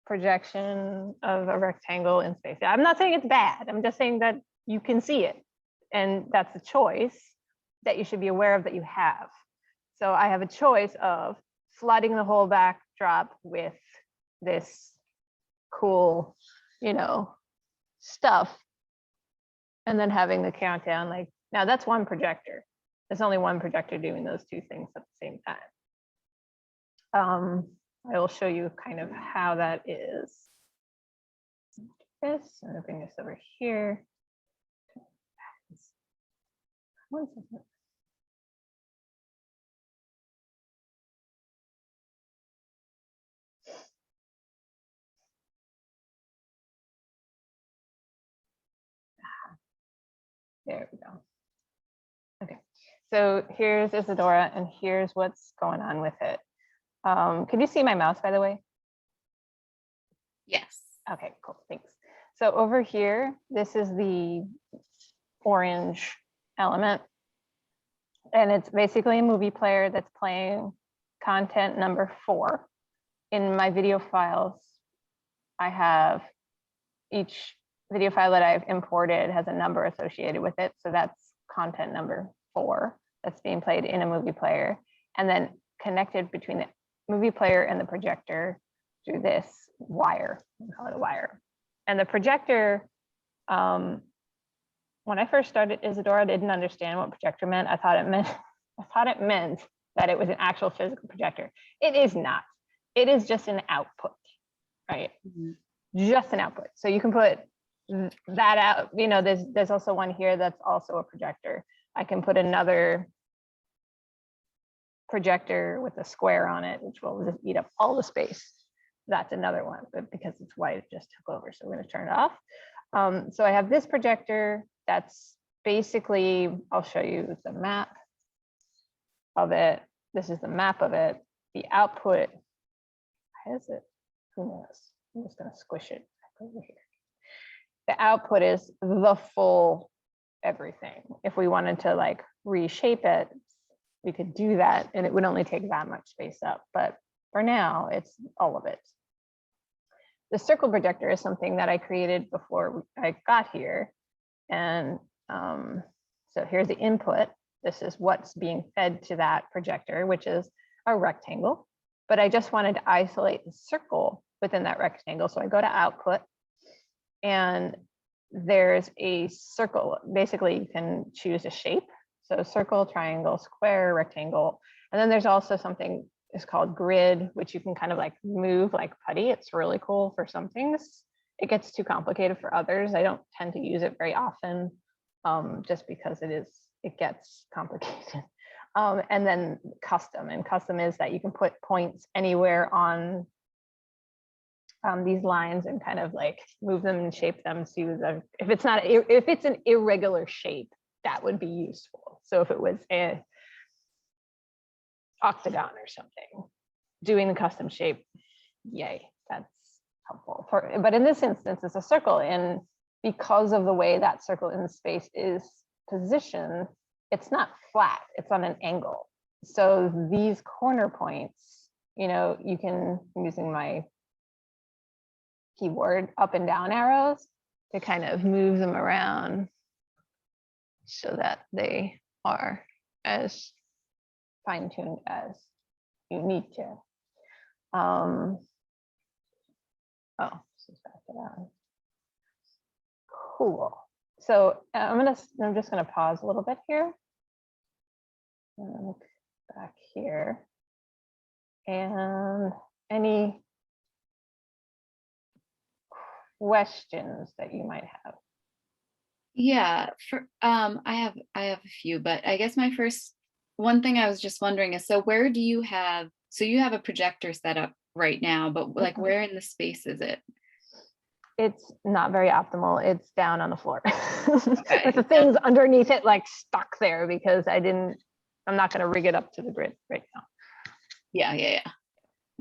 projection of a rectangle in space. I'm not saying it's bad. I'm just saying that you can see it. And that's a choice that you should be aware of that you have. So I have a choice of flooding the whole backdrop with this cool, you know, stuff, and then having the countdown. Like, now that's one projector. There's only one projector doing those two things at the same time. I will show you kind of how that is. This, I'm gonna bring this over here. One second. There we go. Okay, so here's Isadora, and here's what's going on with it. Can you see my mouse, by the way? Yes. Okay, cool, thanks. So over here, this is the orange element, and it's basically a movie player that's playing content number 4. In my video files, I have each video file that I've imported has a number associated with it. So that's content number 4 that's being played in a movie player, and then connected between the movie player and the projector through this wire. We call it a wire. And the projector, when I first started Isadora, I didn't understand what projector meant. I thought it meant that it was an actual physical projector. It is not. It is just an output, right? Mm-hmm. Just an output. So you can put that out, you know, there's also one here that's also a projector. I can put another projector with a square on it, which will just eat up all the space. That's another one, but because it's white, it just took over. So we're going to turn it off. So I have this projector that's basically, I'll show you the map of it. This is the map of it. The output, how is it? Who knows? I'm just going to squish it back over here. The output is the full everything. If we wanted to like reshape it, we could do that, and it would only take that much space up. But for now, it's all of it. The circle projector is something that I created before I got here. And so here's the input. This is what's being fed to that projector, which is a rectangle. but I just wanted to isolate the circle within that rectangle. So I go to output, and there's a circle. Basically, you can choose a shape. So circle, triangle, square, rectangle. And then there's also something is called grid, which you can kind of like move like putty. It's really cool for some things. It gets too complicated for others. I don't tend to use it very often, just because it gets complicated. And then custom, and custom is that you can put points anywhere on these lines and kind of like move them and shape them to the, if it's an irregular shape, that would be useful. So if it was a octagon or something, doing the custom shape, yay, that's helpful. But in this instance, it's a circle, and because of the way that circle in space is positioned, it's not flat, it's on an angle. So these corner points, you can, using my keyboard, up and down arrows to kind of move them around so that they are as fine-tuned as you need to. Oh, this is back to that. Cool. So I'm just gonna pause a little bit here. Look back here. And any questions that you might have? Yeah, I have a few, but I guess my one thing I was just wondering is, so where do you have, so you have a projector set up right now, but like where in the space is it? It's not very optimal. It's down on the floor. Okay. With the things underneath it like stuck there because I'm not going to rig it up to the grid right now. Yeah.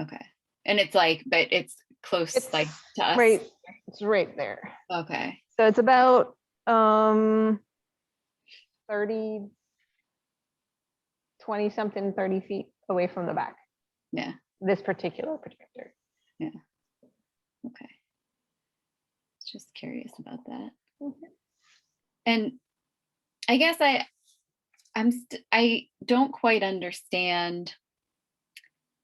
Okay. And it's like, but it's close, It's like to us. Right, it's right there. Okay. So it's about 20 something, 30 feet away from the back. Yeah. This particular projector. Yeah. Okay. Just curious about that. Okay. And I guess I don't quite understand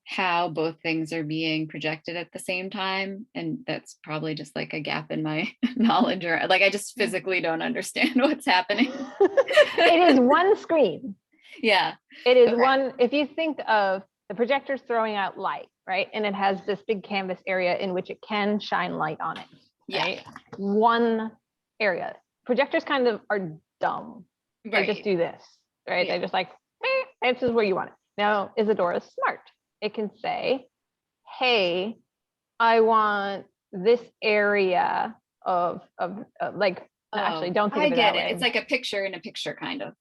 how both things are being projected at the same time, and that's probably just like a gap in my knowledge, or like I just physically don't understand what's happening. It is one screen. Yeah. It is Okay. one, if you think of the projector's throwing out light, right? And it has this big canvas area in which it can shine light on it. Right? Yeah. One area. Projectors kind of are dumb. They just do this, right? Yeah. They just like, this is where you want it. Now, Isadora's smart. It can say, hey, I want this area of like, actually, don't think I of it get that way. It's like a picture in a picture, kind of.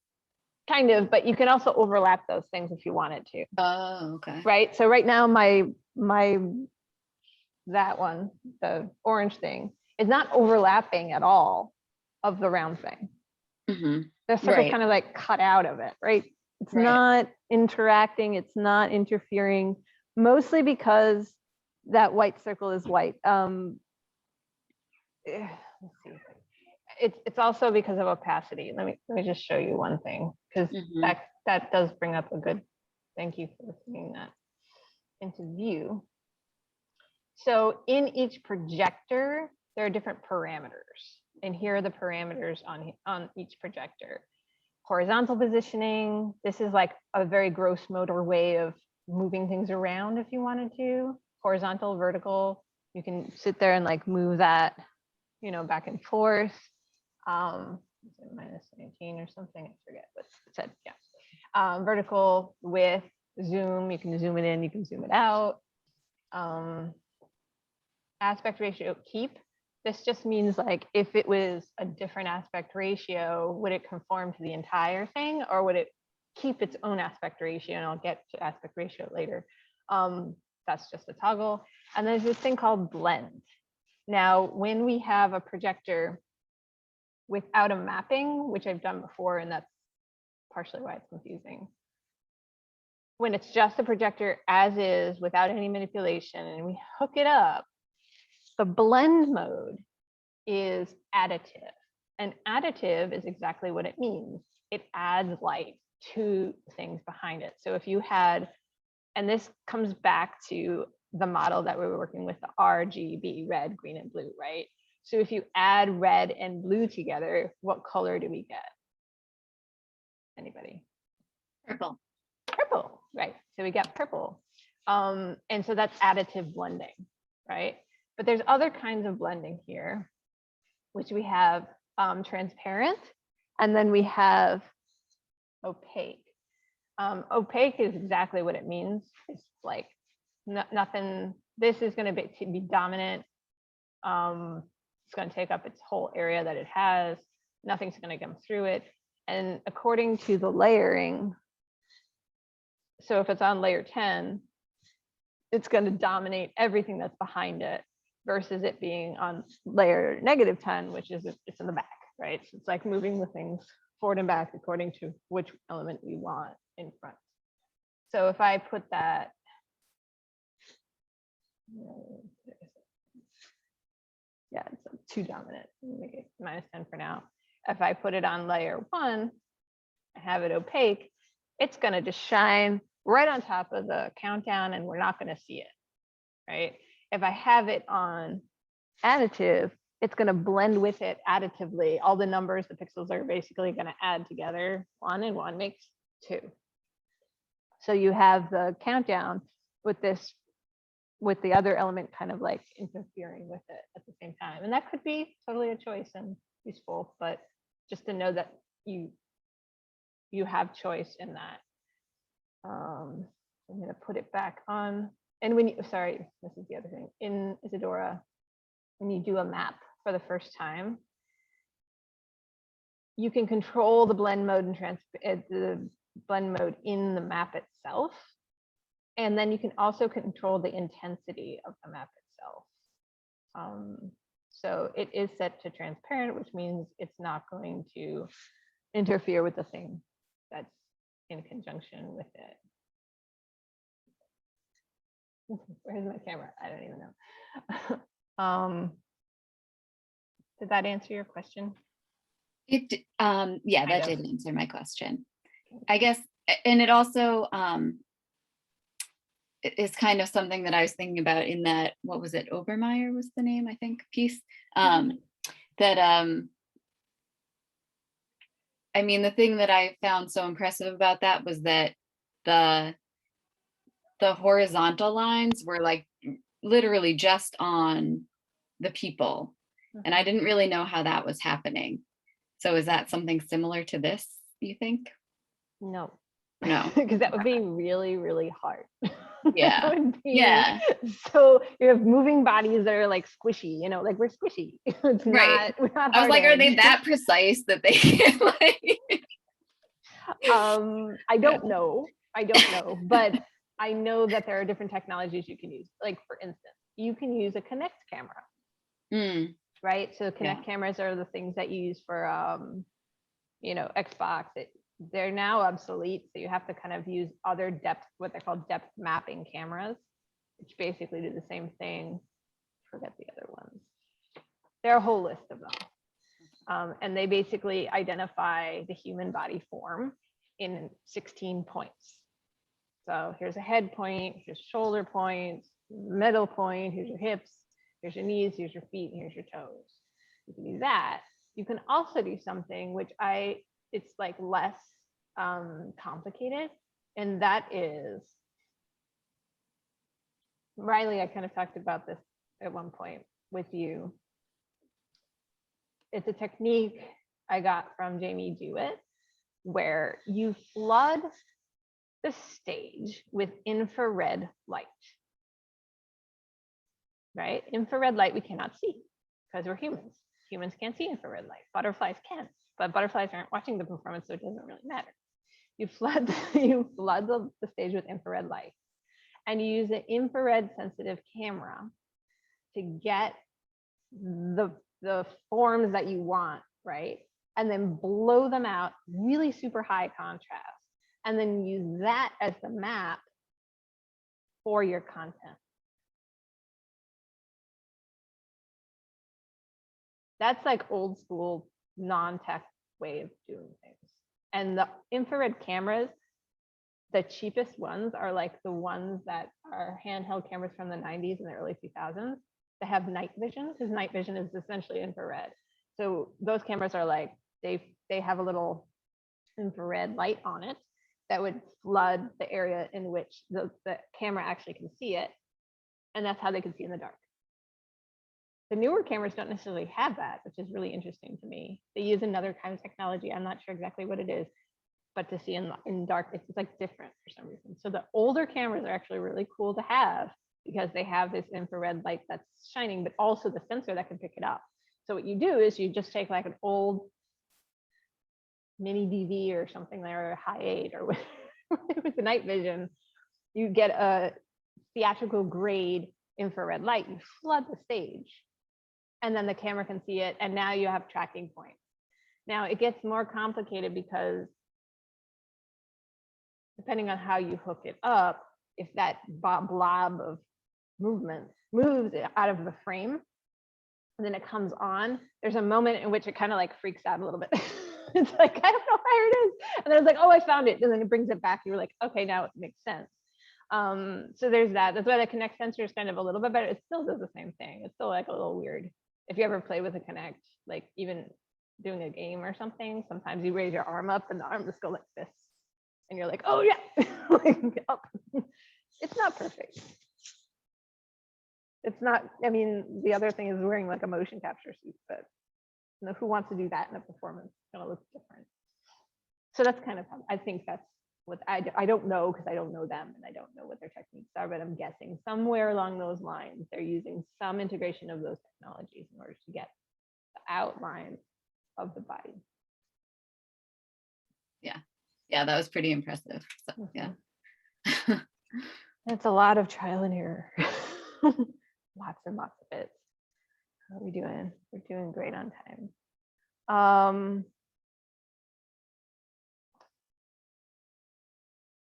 Kind of, but you can also overlap those things if you wanted to. Oh, okay. Right. So right now, that one, the orange thing, is not overlapping at all of the round thing. Mm-hmm. The circle's Right. kind of like cut out of it, right? It's Right. not interacting, it's not interfering, mostly because that white circle is white. Let's see. It's also because of opacity. Let me just show you one thing, because Mhm. that does bring up a good, thank you for bringing that into view. So in each projector, there are different parameters. And here are the parameters on each projector. Horizontal positioning, this is like a very gross motor way of moving things around if you wanted to. Horizontal, vertical, you can sit there and like move that, back and forth. Minus 19 or something, I forget what it said, yeah. Vertical, width, zoom, you can zoom it in, you can zoom it out. Aspect ratio, keep. This just means like if it was a different aspect ratio, would it conform to the entire thing, or would it keep its own aspect ratio? And I'll get to aspect ratio later. That's just a toggle. And there's this thing called blend. Now, when we have a projector without a mapping, which I've done before, and that's partially why it's confusing. When it's just a projector as is, without any manipulation, and we hook it up, the blend mode is additive. And additive is exactly what it means. It adds light to things behind it. So if you had And this comes back to the model that we were working with, the RGB, red, green, and blue, right? So if you add red and blue together, what color do we get? Anybody? Purple. Purple, right? So we get purple. And so that's additive blending, right? But there's other kinds of blending here, which we have transparent, and then we have opaque. Opaque is exactly what it means. It's like nothing. This is going to be dominant. It's going to take up its whole area that it has. Nothing's going to come through it. And according to the layering, so if it's on layer 10, it's going to dominate everything that's behind it versus it being on layer -10, which is it's in the back, right? So it's like moving the things forward and back according to which element we want in front. So if I put that, yeah, it's too dominant. Make it -10 for now. If I put it on layer 1, I have it opaque, it's going to just shine right on top of the countdown and we're not going to see it, right? If I have it on additive, it's going to blend with it additively. All the numbers, the pixels are basically going to add together. 1 and 1 makes 2. So you have the countdown with this, with the other element kind of like interfering with it at the same time. And that could be totally a choice and useful, but just to know that you have choice in that. I'm going to put it back on. And when you, sorry, this is the other thing. In Isadora, when you do a map for the first time, you can control the blend mode and the blend mode in the map itself. And then you can also control the intensity of the map itself. So it is set to transparent, which means it's not going to interfere with the thing that's in conjunction with it. Where's my camera? I don't even know. Did that answer your question? It yeah, that did answer my question. I guess, and it also is kind of something that I was thinking about in that, what was it, Obermeyer was the name, I think, piece. That I mean, the thing that I found so impressive about that was that the horizontal lines were like literally just on the people. And I didn't really know how that was happening. So is that something similar to this, you think? No. No. Because that would be really, really hard. Yeah. Yeah. So you have moving bodies that are like squishy, you know, like we're squishy. It's right. We're not I was like, are they hard-edged. that precise that they can like I don't know. I don't know, but I know that there are different technologies you can use. Like for instance, you can use a Kinect camera. Right? So Kinect cameras are the things that you use for you know, Xbox. They're now obsolete, so you have to kind of use other depth, what they call depth mapping cameras, which basically do the same thing. Forget the other ones. There are a whole list of them. And they basically identify the human body form in 16 points. So here's a head point, here's shoulder points, middle point, here's your hips, here's your knees, here's your feet, and here's your toes. You can do that. You can also do something which it's like less complicated, and that is, Riley, I kind of talked about this at one point with you. It's a technique I got from Jamie Dewitt, where you flood the stage with infrared light. Right? Infrared light we cannot see because we're humans. Humans can't see infrared light. Butterflies can, but butterflies aren't watching the performance, so it doesn't really matter. You flood the stage with infrared light, and you use an infrared sensitive camera to get the forms that you want, right? And then blow them out really super high contrast, and then use that as the map for your content. That's like old school non-tech way of doing things. And the infrared cameras the cheapest ones are like the ones that are handheld cameras from the 90s and the early 2000s that have night vision, because night vision is essentially infrared. So those cameras are like, they have a little infrared light on it that would flood the area in which the camera actually can see it. And that's how they can see in the dark. The newer cameras don't necessarily have that, which is really interesting to me. They use another kind of technology. I'm not sure exactly what it is, but to see in dark, it's like different for some reason. So the older cameras are actually really cool to have because they have this infrared light that's shining, but also the sensor that can pick it up. So what you do is you just take like an old mini DV or something there, or high 8 or with the night vision, you get a theatrical grade infrared light, you flood the stage, and then the camera can see it, and now you have tracking points. Now it gets more complicated because depending on how you hook it up, if that blob of movement moves out of the frame, and then it comes on, there's a moment in which it kind of like freaks out a little bit. It's like, I don't know where it is. And then it's like, oh, I found it. And then it brings it back. You're like, okay, now it makes sense. So there's that. That's why the Kinect sensor is kind of a little bit better. It still does the same thing. It's still like a little weird. If you ever play with a Kinect, like even doing a game or something, sometimes you raise your arm up and the arm just go like this. And you're like, oh yeah, like, up. It's not perfect. It's not, I mean, the other thing is wearing like a motion capture suit, but you know, who wants to do that in a performance? It's gonna look different. So that's kind of how I think that's what I don't know, because I don't know them and I don't know what their techniques are, but I'm guessing somewhere along those lines, they're using some integration of those technologies in order to get the outline of the body. Yeah, that was pretty impressive. So yeah. It's a lot of trial and error. Lots and lots of it. How are we doing? We're doing great on time.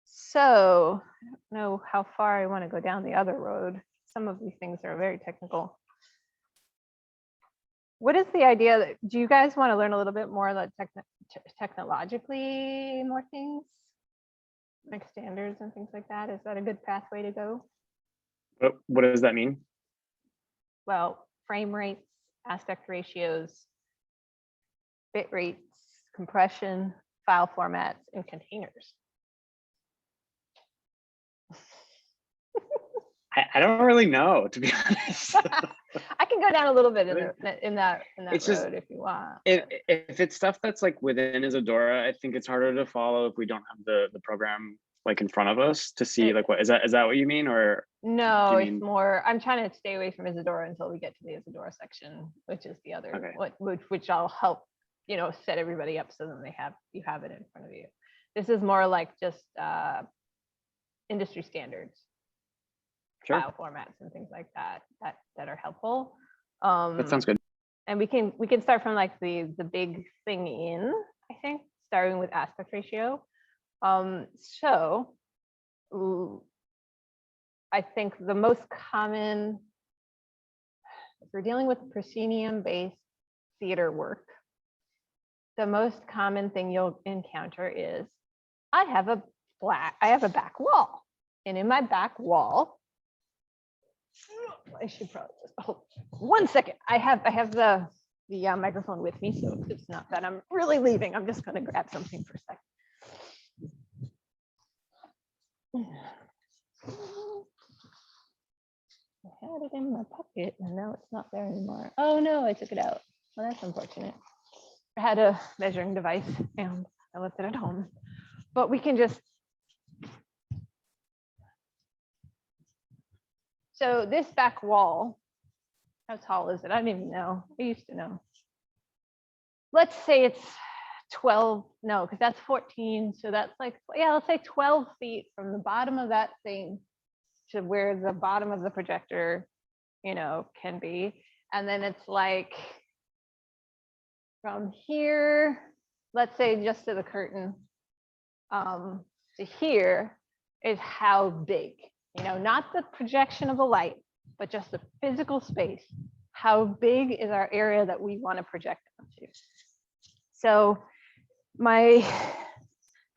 So I don't know how far I want to go down the other road. Some of these things are very technical. What is the idea that, do you guys want to learn a little bit more about technologically more things? Like standards and things like that? Is that a good pathway to go? What does that mean? Well, frame rates, aspect ratios, bit rates, compression, file formats, and containers. I don't really know, to be honest. I can go down a little bit in that It's road just, if you want. if it's stuff that's like within Isadora, I think it's harder to follow if we don't have the program like in front of us to see like what is that what you mean, or no, you it's mean more, I'm trying to stay away from Isadora until we get to the Isadora section, which is the other which I'll help, you know, set everybody up so then you have it in front of you. This is more like just industry standards, sure, file formats and things like that are helpful. that sounds good. And we can start from like the big thing in, I think, starting with aspect ratio. So I think the most common, if we're dealing with proscenium-based theater work, the most common thing you'll encounter is I have a back wall, and in my back wall, I should probably just hold 1 second. I have the microphone with me, so it's not that I'm really leaving. I'm just going to grab something for a second. I had it in my pocket and now it's not there anymore. Oh no, I took it out. Well, that's unfortunate. I had a measuring device and I left it at home. But we can just. So this back wall, how tall is it? I don't even know. I used to know. Let's say it's 12, no, because that's 14. So that's like, yeah, let's say 12 feet from the bottom of that thing to where the bottom of the projector, you know, can be. And then it's like from here, let's say just to the curtain, to here is how big, you know, not the projection of the light, but just the physical space. How big is our area that we want to project onto? So my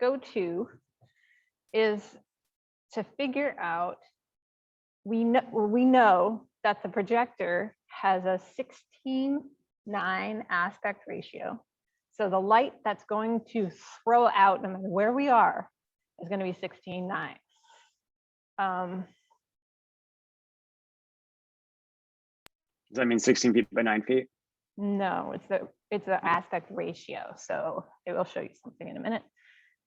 go-to is to figure out, we know that the projector has a 16:9 aspect ratio. So the light that's going to throw out, no matter where we are, is going to be 16:9. Does that mean 16 feet by 9 feet? No, it's the aspect ratio. So it will show you something in a minute.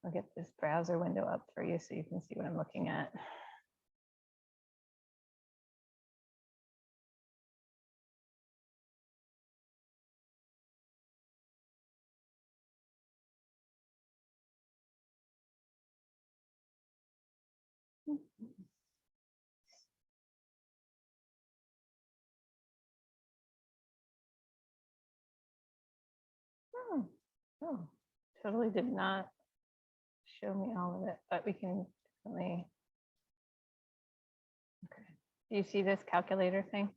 I'll get this browser window up for you so you can see what I'm looking at. Oh, totally did not show me all of it, but we can definitely. Okay. Do you see this calculator thing?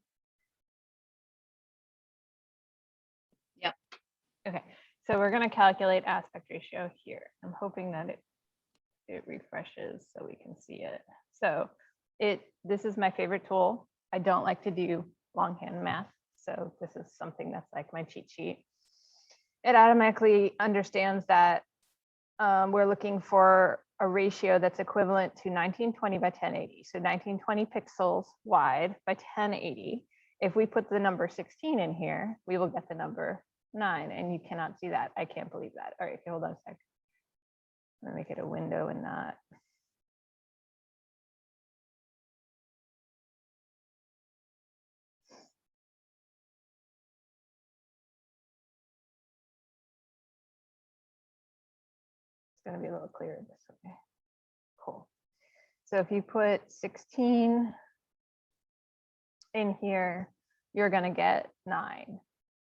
Yep. Okay, so we're going to calculate aspect ratio here. I'm hoping that it refreshes so we can see it. So this is my favorite tool. I don't like to do longhand math, so this is something that's like my cheat sheet. It automatically understands that we're looking for a ratio that's equivalent to 1920 by 1080. So 1920 pixels wide by 1080. If we put the number 16 in here, we will get the number 9, and you cannot see that. I can't believe that. All right, okay, hold on a sec. I'm gonna make it a window and not. It's gonna be a little clearer this way. Cool. So if you put 16 in here, you're gonna get 9.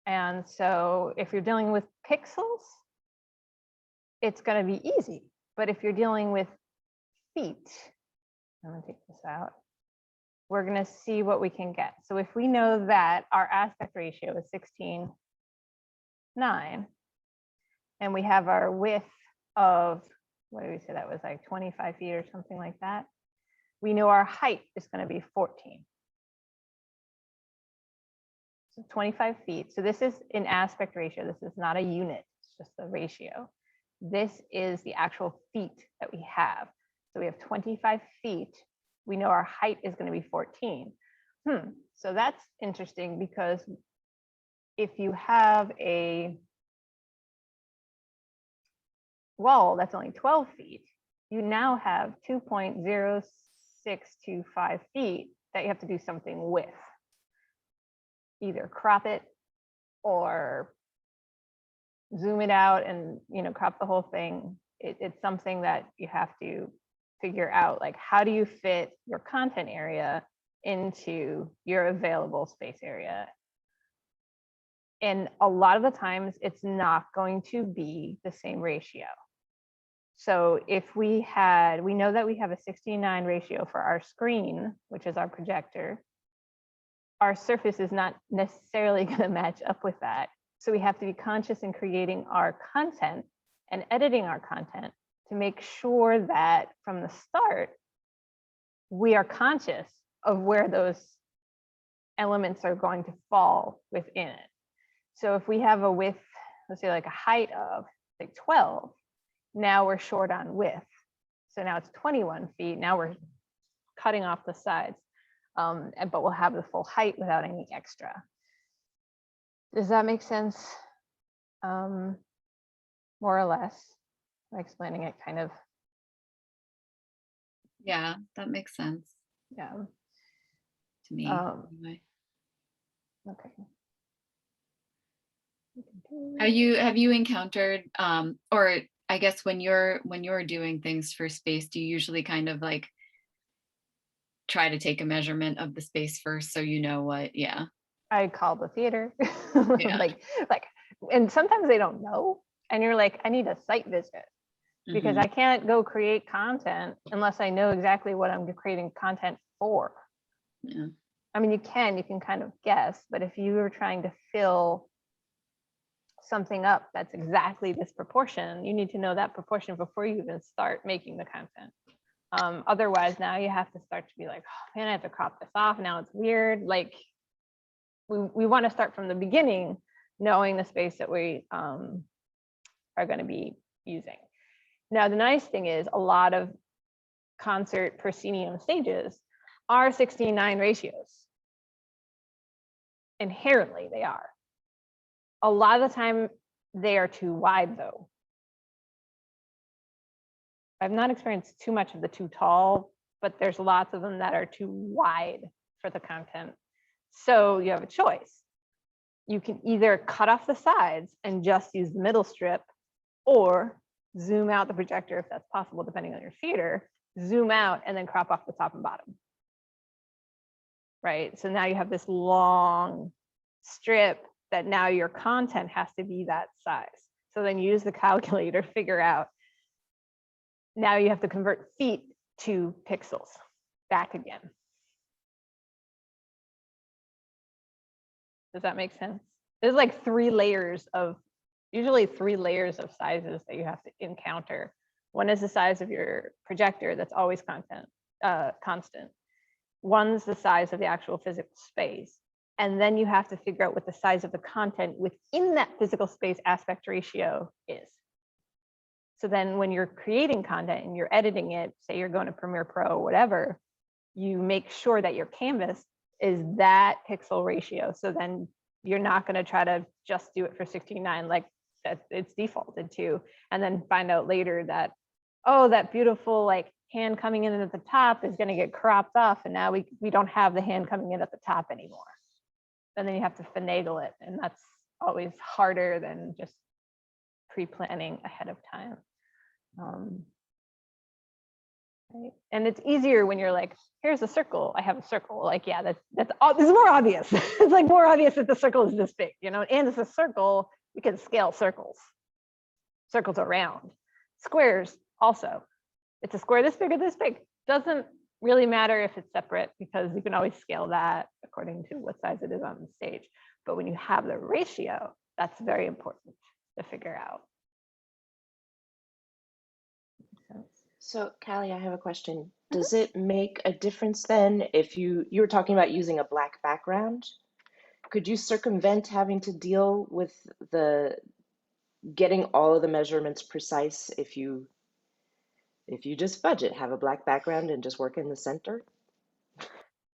And so if you're dealing with pixels, it's gonna be easy. But if you're dealing with feet, I'm gonna take this out, we're gonna see what we can get. So if we know that our aspect ratio is 16:9, and we have our width of, what did we say that was, like 25 feet or something like that, we know our height is gonna be 14. So 25 feet. So this is an aspect ratio. This is not a unit, it's just a ratio. This is the actual feet that we have. So we have 25 feet. We know our height is going to be 14. So that's interesting, because if you have a wall that's only 12 feet, you now have 2.0625 feet that you have to do something with. Either crop it or zoom it out and crop the whole thing. It's something that you have to figure out, like, how do you fit your content area into your available space area? And a lot of the times it's not going to be the same ratio. So if we know that we have a 16:9 ratio for our screen, which is our projector, our surface is not necessarily going to match up with that. So we have to be conscious in creating our content and editing our content to make sure that from the start, we are conscious of where those elements are going to fall within it. So if we have a width, let's say like a height of like 12, now we're short on width. So now it's 21 feet. Now we're cutting off the sides. But we'll have the full height without any extra. Does that make sense? More or less. I'm explaining it kind of. Yeah, that makes sense. Yeah. To me. Anyway. Okay. Have you encountered or I guess when you're doing things for space, do you usually kind of like try to take a measurement of the space first so you know what? Yeah. I call the theater. Yeah. like, and sometimes they don't know. And you're like, I need a site visit, because I can't go create content unless I know exactly what I'm creating content for. Yeah. I mean, you can kind of guess, but if you were trying to fill something up that's exactly this proportion, you need to know that proportion before you even start making the content. Otherwise, now you have to start to be like, oh man, I have to crop this off. Now it's weird. Like we want to start from the beginning, knowing the space that we are going to be using. Now, the nice thing is a lot of concert proscenium stages are 16:9 ratios. Inherently, they are. A lot of the time, they are too wide, though. I've not experienced too much of the too tall, but there's lots of them that are too wide for the content. So you have a choice. You can either cut off the sides and just use the middle strip, or zoom out the projector if that's possible, depending on your theater, zoom out and then crop off the top and bottom. Right, so now you have this long strip that now your content has to be that size. So then use the calculator to figure out, now you have to convert feet to pixels back again. Does that make sense? There's like usually three layers of sizes that you have to encounter. One is the size of your projector, that's always constant. One's the size of the actual physical space. And then you have to figure out what the size of the content within that physical space aspect ratio is. So then when you're creating content and you're editing it, say you're going to Premiere Pro or whatever, you make sure that your canvas is that pixel ratio. So then you're not going to try to just do it for 16:9 like that it's defaulted to, and then find out later that, oh, that beautiful like hand coming in at the top is going to get cropped off, and now we don't have the hand coming in at the top anymore. And then you have to finagle it, and that's always harder than just pre-planning ahead of time. Right? And it's easier when you're like, here's a circle, I have a circle. Like, yeah, this is more obvious. It's like more obvious that the circle is this big, you know, and it's a circle, we can scale circles. Circles are round. Squares also. It's a square this big or this big. Doesn't really matter if it's separate, because you can always scale that according to what size it is on the stage. But when you have the ratio, that's very important to figure out. So Callie, I have a question. Does it make a difference then if you were talking about using a black background? Could you circumvent having to deal with the getting all of the measurements precise if you just budget, have a black background and just work in the center?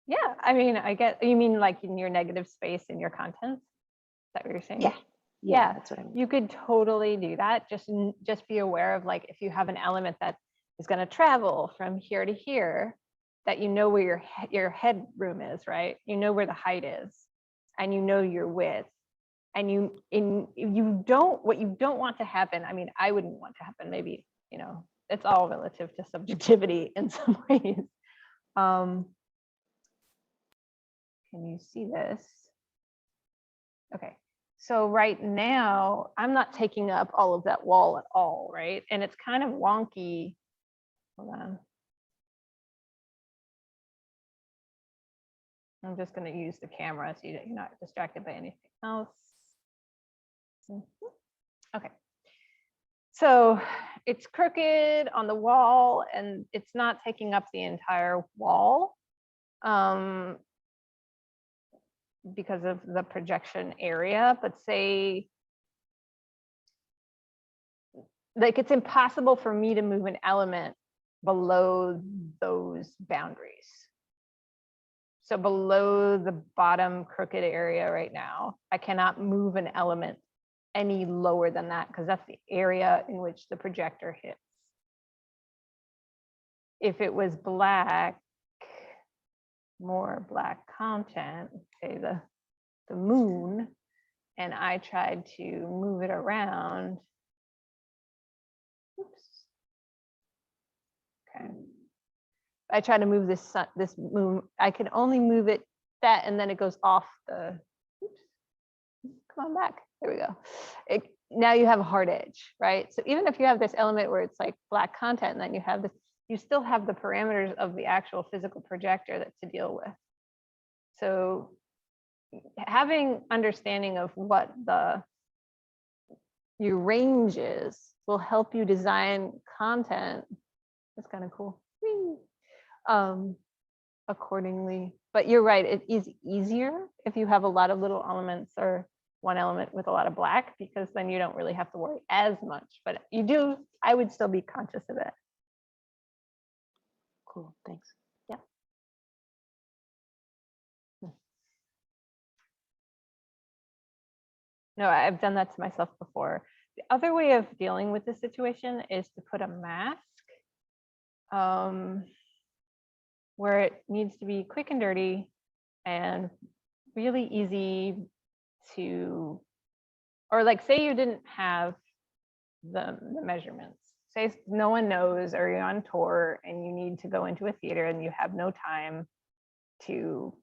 Yeah, I mean, I get, you mean like in your negative space in your content? Is that what you're saying? Yeah, that's what I mean. You could totally do that. Just be aware of, like, if you have an element that is going to travel from here to here, that you know where your head room is, right? You know where the height is, and you know your width, and what you don't want to happen. I mean, I wouldn't want to happen. Maybe, you know, it's all relative to subjectivity in some ways. Can you see this? Okay. So right now, I'm not taking up all of that wall at all, right? And it's kind of wonky. Hold on. I'm just going to use the camera so you're not distracted by anything else. Okay. So it's crooked on the wall, and it's not taking up the entire wall because of the projection area, but say, like, it's impossible for me to move an element below those boundaries. So below the bottom crooked area right now, I cannot move an element any lower than that, because that's the area in which the projector hits. If it was black, more black content, say the moon, and I tried to move it around. Oops. Okay. I try to move this moon. I can only move it that, and then it goes off the. Oops. Come on back. There we go. Now you have a hard edge, right? So even if you have this element where it's like black content, and then you have this, you still have the parameters of the actual physical projector that to deal with. So having understanding of what your range is will help you design content. That's kind of cool. accordingly. But you're right, it is easier if you have a lot of little elements or one element with a lot of black, because then you don't really have to worry as much. But you do, I would still be conscious of it. Cool, thanks. Yeah. No, I've done that to myself before. The other way of dealing with this situation is to put a mask where it needs to be quick and dirty and really easy to, or like say you didn't have the measurements. Say no one knows, or you're on tour and you need to go into a theater and you have no time to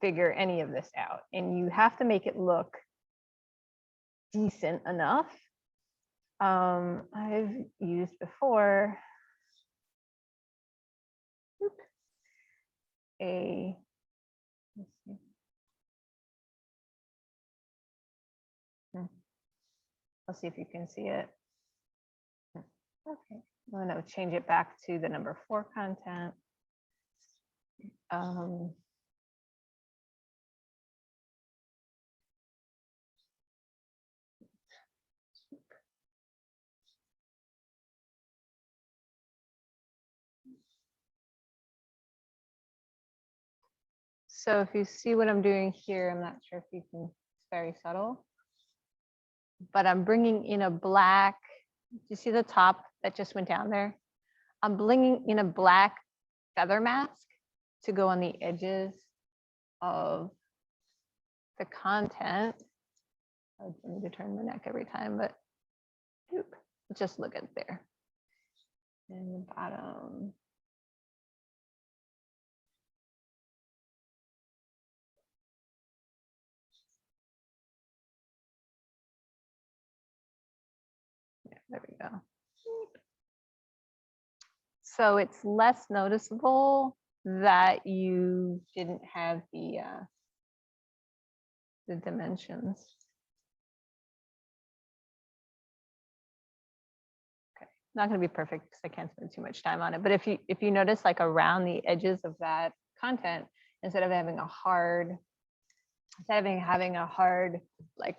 figure any of this out, and you have to make it look decent enough. I've used before a, let's see. Let's see if you can see it. Okay, I'm gonna change it back to the number 4 content. So if you see what I'm doing here, I'm not sure if you can, it's very subtle, but I'm bringing in a black, do you see the top that just went down there? I'm bringing in a black feather mask to go on the edges of the content. I need to turn my neck every time, but just look at there. And the bottom. Yeah, there we go. So it's less noticeable that you didn't have the dimensions. Okay, not going to be perfect because I can't spend too much time on it. But if you notice, like around the edges of that content, instead of having a hard like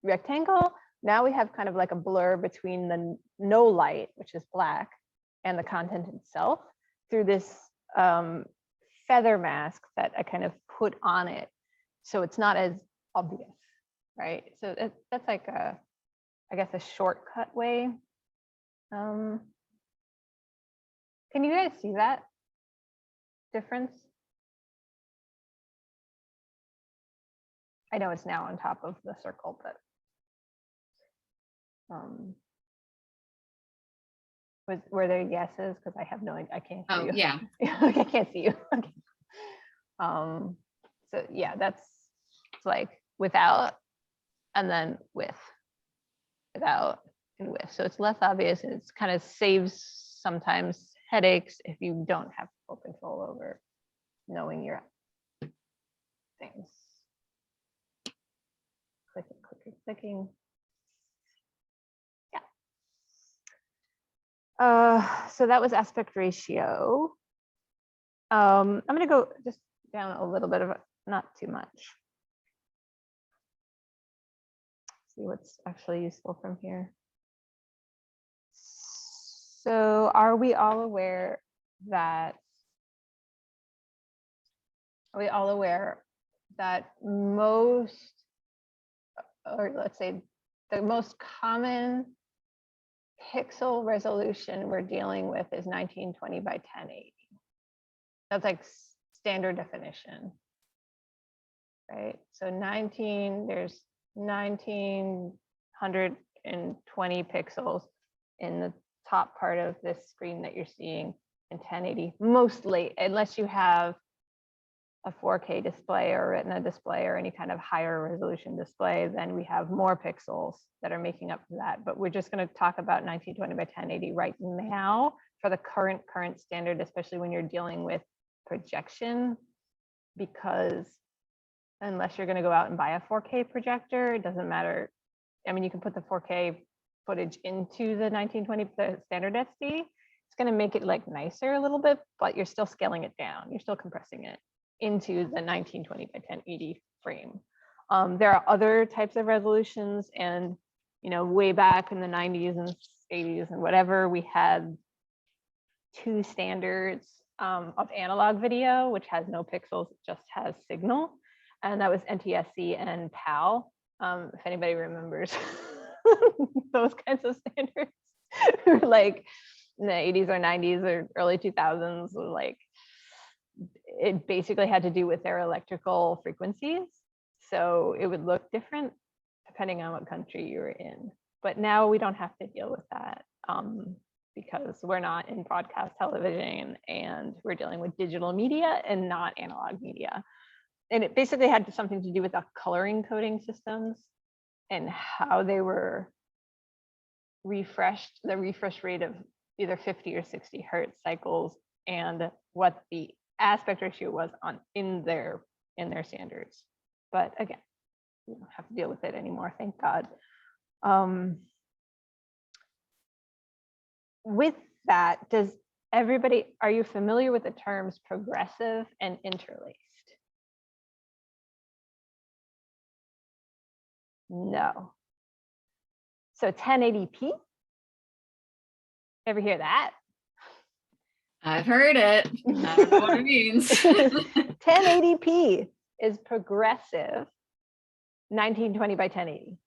rectangle, now we have kind of like a blur between the no light, which is black, and the content itself through this feather mask that I kind of put on it, so it's not as obvious, right? So that's like a, I guess, a shortcut way. Can you guys see that difference? I know it's now on top of the circle, but were there yeses? Because I have no idea. I can't hear you. Yeah. I can't see you. Okay. So yeah, that's, it's like without and then with, without and with. So it's less obvious, and it's kind of saves sometimes headaches if you don't have full control over knowing your things. Clicking, clicking, clicking. Yeah. So that was aspect ratio. I'm gonna go just down a little bit of it, not too much. See what's actually useful from here. So are we all aware that most, or let's say the most common pixel resolution we're dealing with is 1920 by 1080. That's like standard definition, right? So there's 1920 pixels in the top part of this screen that you're seeing in 1080, mostly, unless you have a 4K display or Retina display or any kind of higher resolution display, then we have more pixels that are making up for that. But we're just going to talk about 1920 by 1080 right now for the current standard, especially when you're dealing with projection, because unless you're going to go out and buy a 4K projector, it doesn't matter. I mean, you can put the 4K footage into the 1920, the standard SD, it's going to make it like nicer a little bit, but you're still scaling it down. You're still compressing it into the 1920 by 1080 frame. There are other types of resolutions, and way back in the 90s and 80s and whatever, we had two standards of analog video, which has no pixels, it just has signal, and that was NTSC and PAL. If anybody remembers those kinds of standards, like in the 80s or 90s or early 2000s, like it basically had to do with their electrical frequencies. So it would look different depending on what country you were in. But now we don't have to deal with that because we're not in broadcast television and we're dealing with digital media and not analog media. And it basically had something to do with the coloring coding systems and how they were refreshed, the refresh rate of either 50 or 60 hertz cycles, and what the aspect ratio was in their standards. But again, we don't have to deal with it anymore, thank God. With that, are you familiar with the terms progressive and interlaced? No. So 1080p, ever hear that? I've heard it. I don't know what it means. 1080p is progressive 1920 by 1080.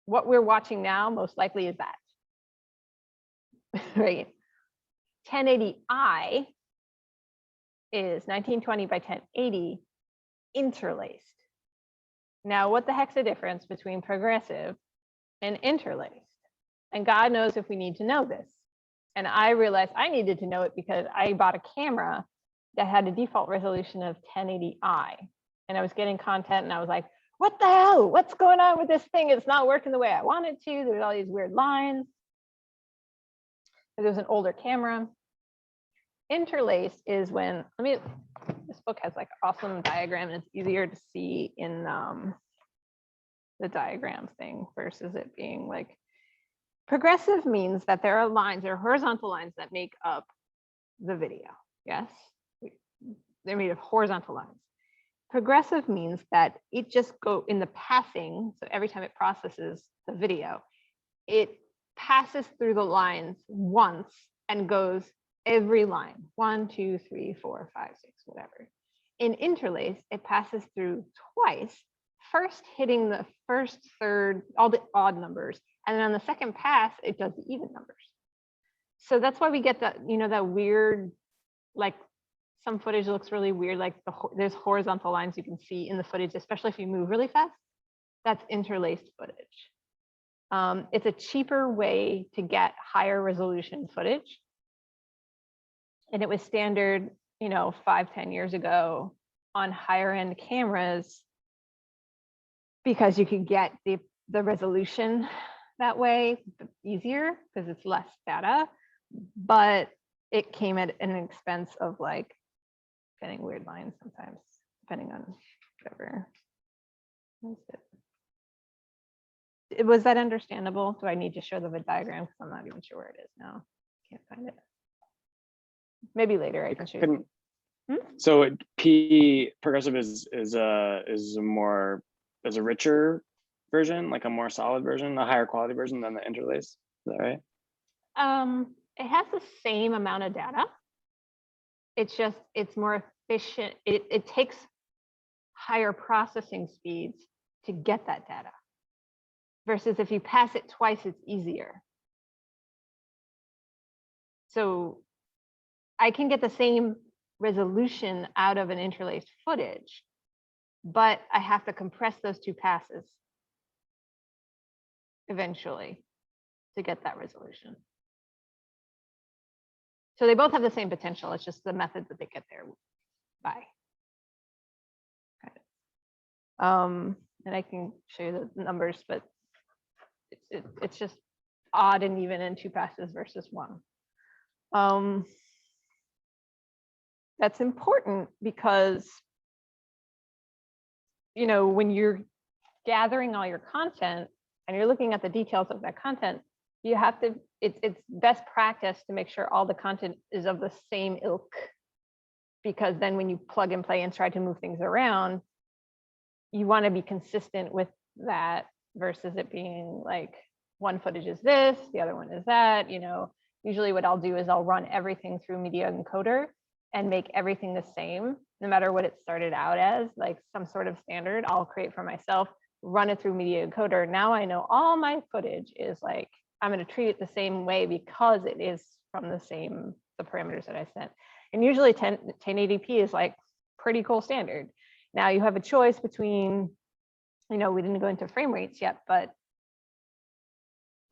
What we're watching now most likely is that, right? 1080i is 1920 by 1080 interlaced. Now, what the heck's the difference between progressive and interlaced? And God knows if we need to know this. And I realized I needed to know it because I bought a camera that had a default resolution of 1080i. And I was getting content and I was like, what the hell? What's going on with this thing? It's not working the way I want it to. There's all these weird lines. It was an older camera. Interlaced is when, this book has like awesome diagram and it's easier to see in the diagram thing versus it being like, progressive means that there are lines, there are horizontal lines that make up the video, yes? They're made of horizontal lines. Progressive means that it just go in the passing, so every time it processes the video, it passes through the lines once and goes every line, 1, 2, 3, 4, 5, 6, whatever. In interlace, it passes through twice, first hitting the first, third, all the odd numbers, and then on the second pass, it does the even numbers. So that's why we get that, that weird, like some footage looks really weird, like there's horizontal lines you can see in the footage, especially if you move really fast. That's interlaced footage. It's a cheaper way to get higher resolution footage. And it was standard, 5-10 years ago on higher end cameras because you could get the resolution that way easier because it's less data, but it came at an expense of like getting weird lines sometimes, depending on whatever. Was that understandable? Do I need to show them a diagram? Because I'm not even sure where it is now. Can't find it. Maybe later I can show you. So progressive is a richer version, like a more solid version, a higher quality version than the interlace. Is that right? It has the same amount of data. It's more efficient. It takes higher processing speeds to get that data. Versus if you pass it twice, it's easier. So I can get the same resolution out of an interlaced footage, but I have to compress those two passes eventually to get that resolution. So they both have the same potential. It's just the method that they get there by. And I can show you the numbers, but it's just odd and even in 2 passes versus 1. That's important because, when you're gathering all your content and you're looking at the details of that content, you have to, it's best practice to make sure all the content is of the same ilk, because then when you plug and play and try to move things around, you want to be consistent with that versus it being like one footage is this, the other one is that. Usually what I'll do is I'll run everything through Media Encoder and make everything the same, no matter what it started out as, like some sort of standard I'll create for myself, run it through Media Encoder. Now I know all my footage is like, I'm going to treat it the same way because it is from the parameters that I sent. And usually 1080p is like pretty cool standard. Now you have a choice between, we didn't go into frame rates yet, but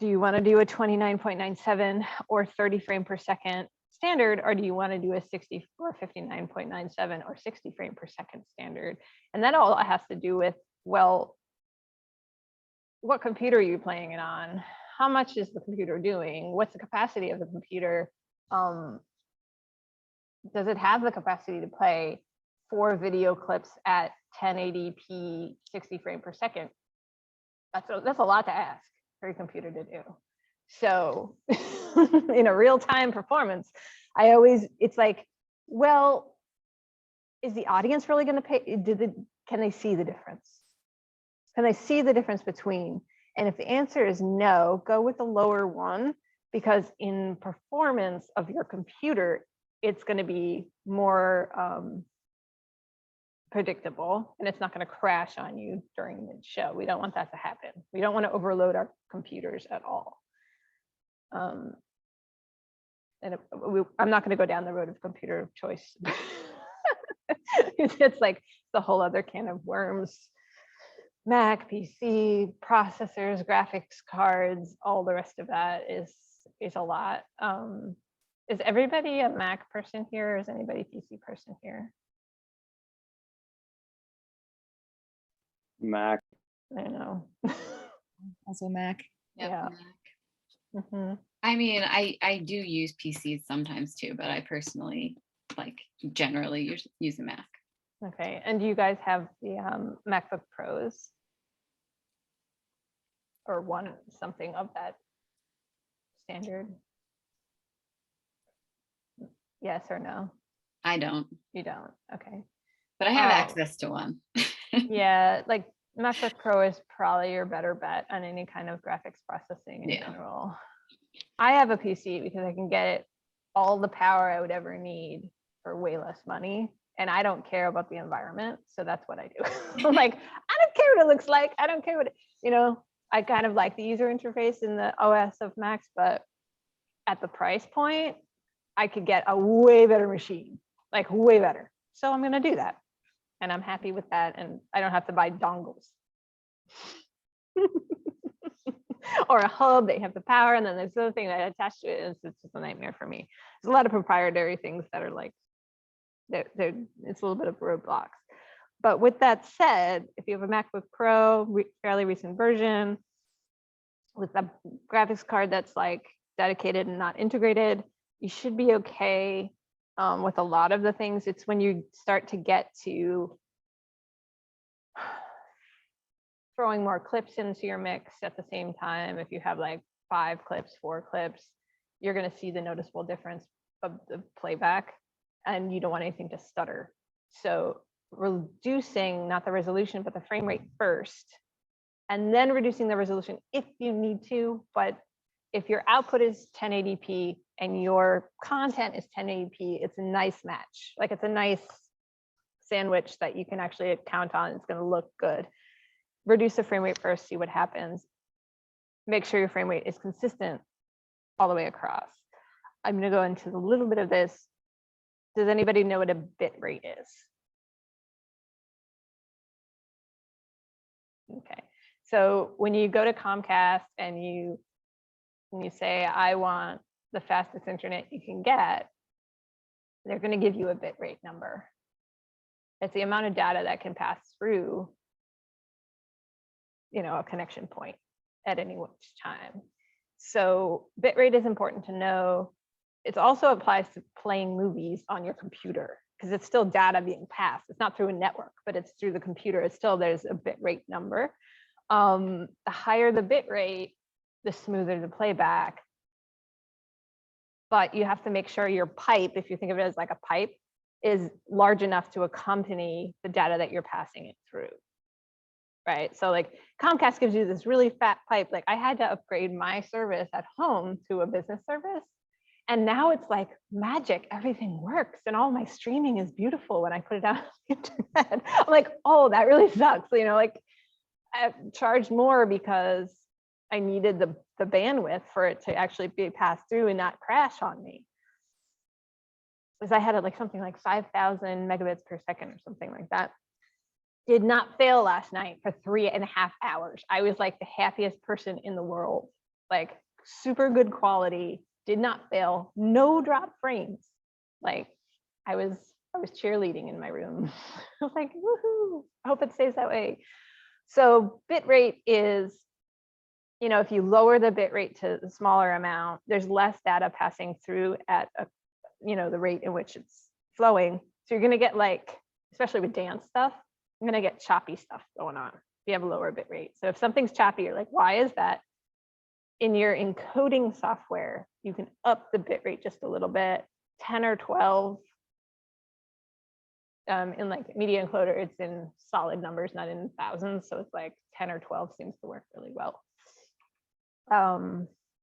do you want to do a 29.97 or 30 frame per second standard, or do you want to do a 60 or 59.97 or 60 frame per second standard? And that all has to do with, well, what computer are you playing it on? How much is the computer doing? What's the capacity of the computer? Does it have the capacity to play 4 video clips at 1080p 60 frame per second? That's a lot to ask for your computer to do. So in a real-time performance, it's like, well, is the audience really going to pay? Can they see the difference? Can they see the difference between? And if the answer is no, go with the lower one, because in performance of your computer, it's going to be more predictable, and it's not going to crash on you during the show. We don't want that to happen. We don't want to overload our computers at all. And I'm not going to go down the road of computer of choice. It's like the whole other can of worms. Mac, PC, processors, graphics cards, all the rest of that is a lot. Is everybody a Mac person here, or is anybody a PC person here? Mac. I know. Also Mac. Yep, Yeah. Mac. Mm-hmm. I mean, I do use PCs sometimes too, but I personally generally use a Mac. Okay, and do you guys have the MacBook Pros? Or something of that standard? Yes or no? I don't, You don't, okay. but I have Oh. access to one. Yeah, like MacBook Pro is probably your better bet on any kind of graphics processing in general. I have a PC because I can get it all the power I would ever need for way less money. And I don't care about the environment. So that's what I do. I'm like, I don't care what it looks like. I don't care what, I kind of like the user interface in the OS of Macs, but at the price point, I could get a way better machine, like way better. So I'm going to do that. And I'm happy with that. And I don't have to buy dongles. Or a hub, they have the power, and then there's the other thing that I attach to it. It's just a nightmare for me. There's a lot of proprietary things that are like, it's a little bit of roadblocks. But with that said, if you have a MacBook Pro, fairly recent version, with a graphics card that's like dedicated and not integrated, you should be okay with a lot of the things. It's when you start to get to throwing more clips into your mix at the same time. If you have like 5 clips, 4 clips, you're going to see the noticeable difference of the playback, and you don't want anything to stutter. So reducing not the resolution, but the frame rate first, and then reducing the resolution if you need to. But if your output is 1080p and your content is 1080p, it's a nice match. Like it's a nice sandwich that you can actually count on. It's going to look good. Reduce the frame rate first, see what happens. Make sure your frame rate is consistent all the way across. I'm going to go into a little bit of this. Does anybody know what a bit rate is? Okay, so when you go to Comcast and you say, I want the fastest internet you can get, they're going to give you a bit rate number. It's the amount of data that can pass through a connection point at any time. So bitrate is important to know. It also applies to playing movies on your computer, because it's still data being passed. It's not through a network, but it's through the computer. It's still, there's a bitrate number. The higher the bitrate, the smoother the playback. But you have to make sure your pipe, if you think of it as like a pipe, is large enough to accompany the data that you're passing it through. Right. So like Comcast gives you this really fat pipe. Like I had to upgrade my service at home to a business service. And now it's like magic. Everything works and all my streaming is beautiful when I put it out on the internet. I'm like, oh, that really sucks. You know, like I charged more because I needed the bandwidth for it to actually be passed through and not crash on me. Because I had like something like 5,000 megabits per second or something like that. Did not fail last night for 3.5 hours. I was like the happiest person in the world. Like super good quality, did not fail, no drop frames. Like I was cheerleading in my room. I was like, woohoo, I hope it stays that way. So bit rate is, you know, if you lower the bit rate to a smaller amount, there's less data passing through at a, you know, the rate in which it's flowing. So you're gonna get like, especially with dance stuff, I'm gonna get choppy stuff going on if you have a lower bit rate. So if something's choppy, you're like, why is that? In your encoding software, you can up the bit rate just a little bit, 10 or 12. In like media encoder, it's in solid numbers, not in thousands. So it's like 10 or 12 seems to work really well.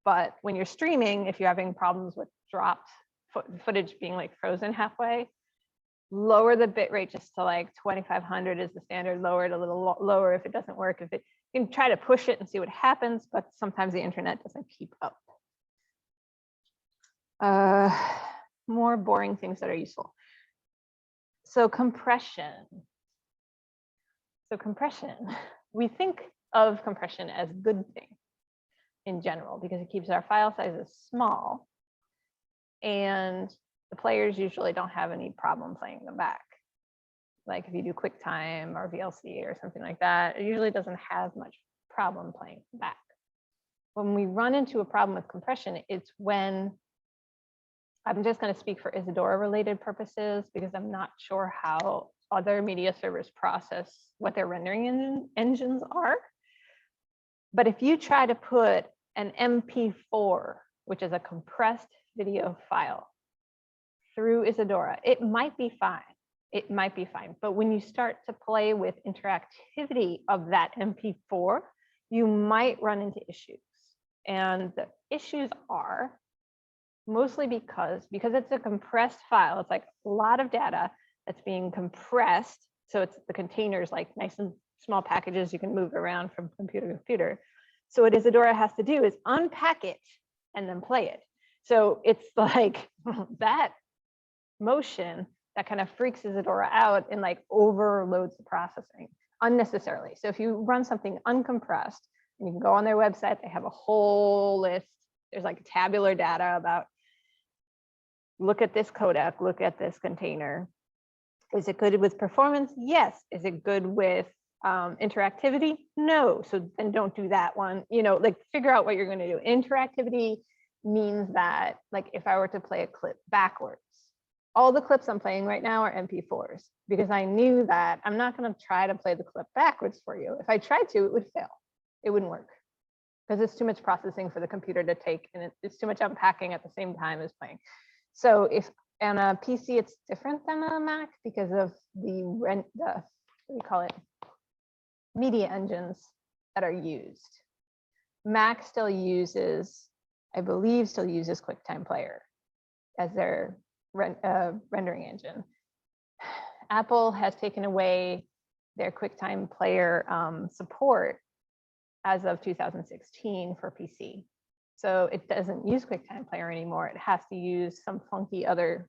But when you're streaming, if you're having problems with dropped footage being like frozen halfway, lower the bit rate just to like 2,500 is the standard. Lower it a little lower if it doesn't work. If it, you can try to push it and see what happens, but sometimes the internet doesn't keep up. More boring things that are useful. So compression. We think of compression as a good thing in general because it keeps our file sizes small and the players usually don't have any problem playing them back. Like if you do QuickTime or VLC or something like that, it usually doesn't have much problem playing back. When we run into a problem with compression, it's when, I'm just going to speak for Isadora related purposes because I'm not sure how other media servers process what their rendering engines are. But if you try to put an MP4, which is a compressed video file, through Isadora, it might be fine. It might be fine. But when you start to play with interactivity of that MP4, you might run into issues. And the issues are mostly because it's a compressed file. It's like a lot of data that's being compressed. So it's the containers like nice and small packages you can move around from computer to computer. So what Isadora has to do is unpack it and then play it. So it's like that motion that kind of freaks Isadora out and like overloads the processing unnecessarily. So if you run something uncompressed, and you can go on their website, they have a whole list. There's like tabular data about, look at this codec, look at this container. Is it good with performance? Yes. Is it good with interactivity? No. So then don't do that one. You know, like figure out what you're going to do. Interactivity means that, like, if I were to play a clip backwards, all the clips I'm playing right now are MP4s because I knew that I'm not going to try to play the clip backwards for you. If I tried to, it would fail. It wouldn't work because it's too much processing for the computer to take, and it's too much unpacking at the same time as playing. So if on a PC, it's different than a Mac because of the what do you call it? Media engines that are used. Mac still uses, I believe, QuickTime Player as their rendering engine. Apple has taken away their QuickTime Player support as of 2016 for PC. So it doesn't use QuickTime Player anymore. It has to use some funky other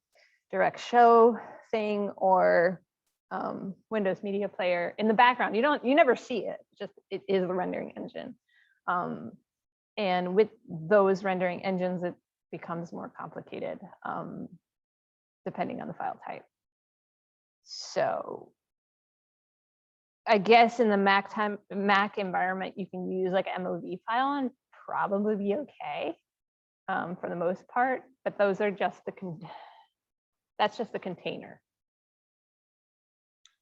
direct show thing or Windows Media Player in the background. You never see it, just it is the rendering engine. And with those rendering engines, it becomes more complicated depending on the file type. So I guess in the Mac environment, you can use like an MOV file and probably be okay for the most part, but those are just that's just the container.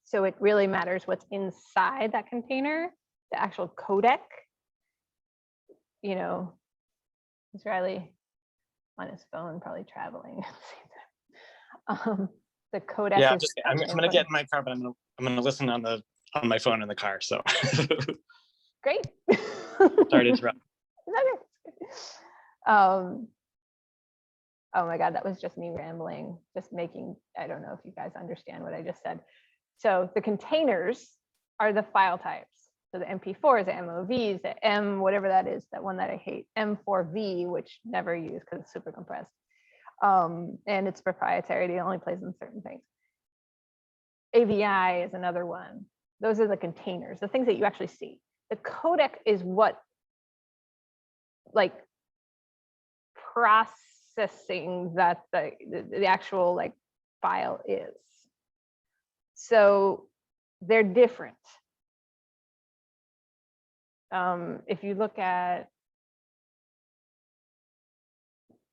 So it really matters what's inside that container, the actual codec. You know, Is Riley on his phone, probably traveling? The codec Yeah, is I'm gonna get in my car, but I'm gonna listen on my phone in the car. So great. sorry to interrupt. Oh my God, that was just me rambling, just making, I don't know if you guys understand what I just said. So the containers are the file types. So the MP4s, the MOVs, the M, whatever that is, that one that I hate, M4V, which never use because it's super compressed. And it's proprietary, it only plays in certain things. AVI is another one. Those are the containers, the things that you actually see. The codec is what, like, processing that the actual like file is. So they're different. If you look at,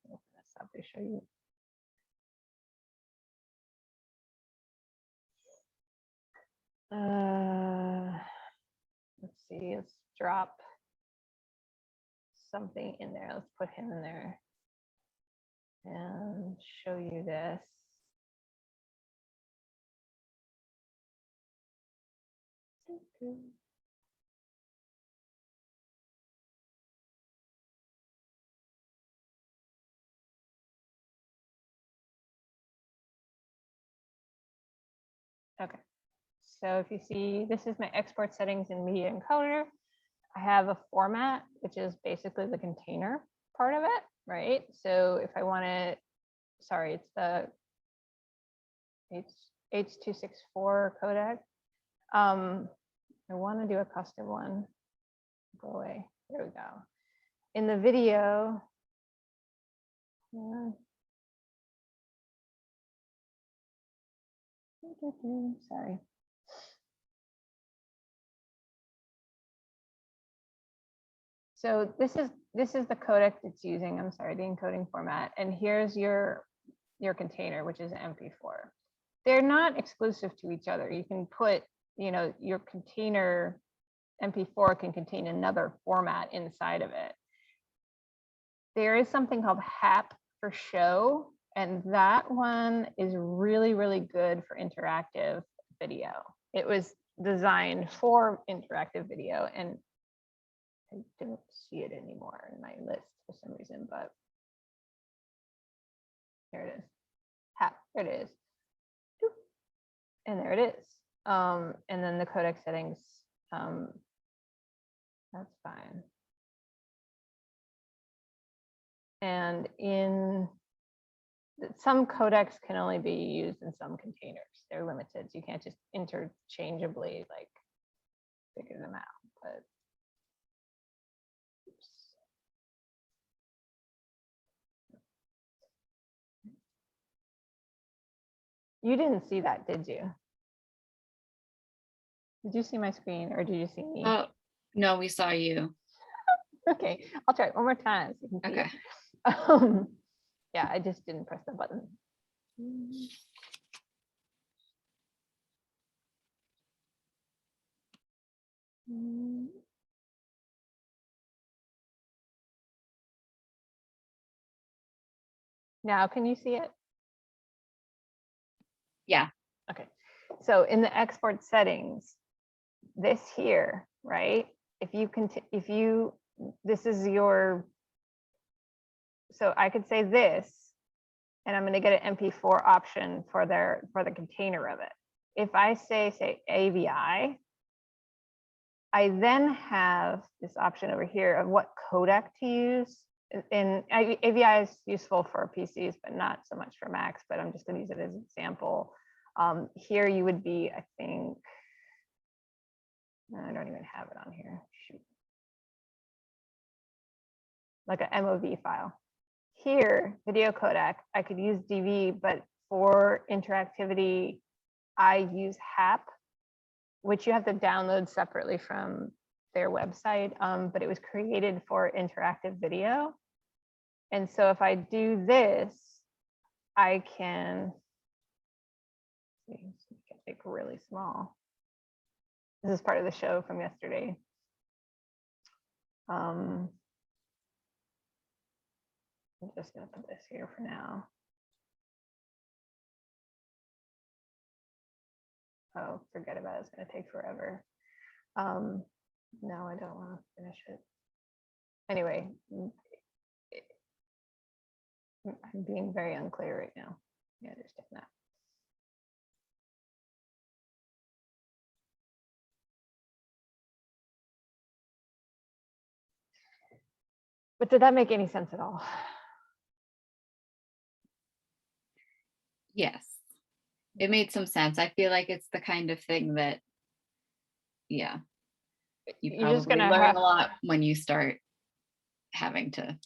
open this up to show you. Let's see, let's drop something in there. Let's put him in there and show you this. Okay, so if you see, this is my export settings in Media Encoder. I have a format, which is basically the container part of it, right? So if I want to, sorry, it's the H.264 codec. I want to do a custom one. Go away. There we go. In the video, sorry. So this is the codec it's using. I'm sorry, the encoding format. And here's your container, which is an MP4. They're not exclusive to each other. You can put, you know, your container MP4 can contain another format inside of it. There is something called HAP for show, and that one is really, really good for interactive video. It was designed for interactive video, and I don't see it anymore in my list for some reason, but here it is. HAP, there it is. And there it is. And then the codec settings, that's fine. And in some codecs can only be used in some containers. They're limited. So you can't just interchangeably like figure them out. But oops. You didn't see that, did you? Did you see my screen or did you see me? Oh, no, we saw you. Okay, I'll try it one more time so you can see Okay. it. Yeah, I just didn't press the button. Now, can you see it? Yeah. Okay, so in the export settings, this here, right? If you, this is your, so I could say this, and I'm going to get an MP4 option for the container of it. If I say AVI, I then have this option over here of what codec to use. And AVI is useful for PCs, but not so much for Macs, but I'm just going to use it as an example. Here you would be, I think, I don't even have it on here. Shoot. Like a MOV file. Here, video codec, I could use DV, but for interactivity, I use HAP, which you have to download separately from their website, but it was created for interactive video. And so if I do this, I can make it really small. This is part of the show from yesterday. I'm just gonna put this here for now. Oh, forget about it, it's gonna take forever. No, I don't wanna finish it. Anyway, I'm being very unclear right now. Yeah, I understand that. But did that make any sense at all? Yes, it made some sense. I feel like it's the kind of thing that, yeah, you You're just probably gonna learn have a lot when you start having to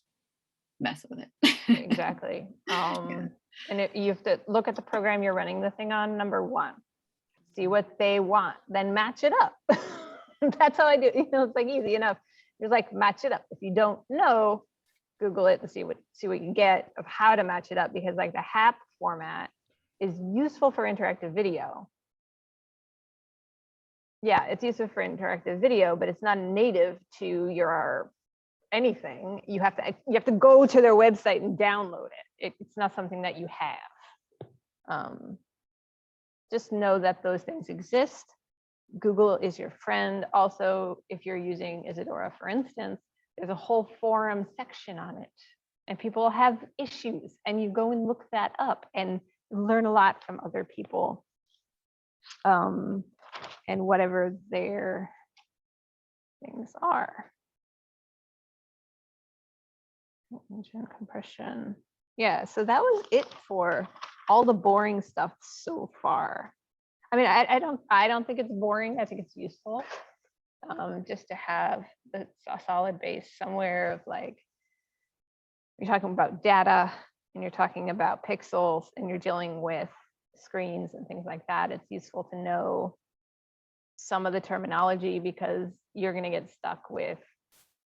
mess with it. exactly. And you have to look at the program you're running the thing on, number one, see what they want, then match it up. That's how I do it. You know, it's like easy enough. You're like, match it up. If you don't know, Google it and see what you get of how to match it up, because like the HAP format is useful for interactive video. Yeah, it's useful for interactive video, but it's not native to your anything. You have to go to their website and download it. It's not something that you have. Just know that those things exist. Google is your friend. Also, if you're using Isadora, for instance, there's a whole forum section on it, and people have issues, and you go and look that up and learn a lot from other people, and whatever their things are. Engine compression. Yeah, so that was it for all the boring stuff so far. I mean, I don't think it's boring. I think it's useful, just to have a solid base somewhere of like, you're talking about data and you're talking about pixels and you're dealing with screens and things like that. It's useful to know some of the terminology, because you're going to get stuck with,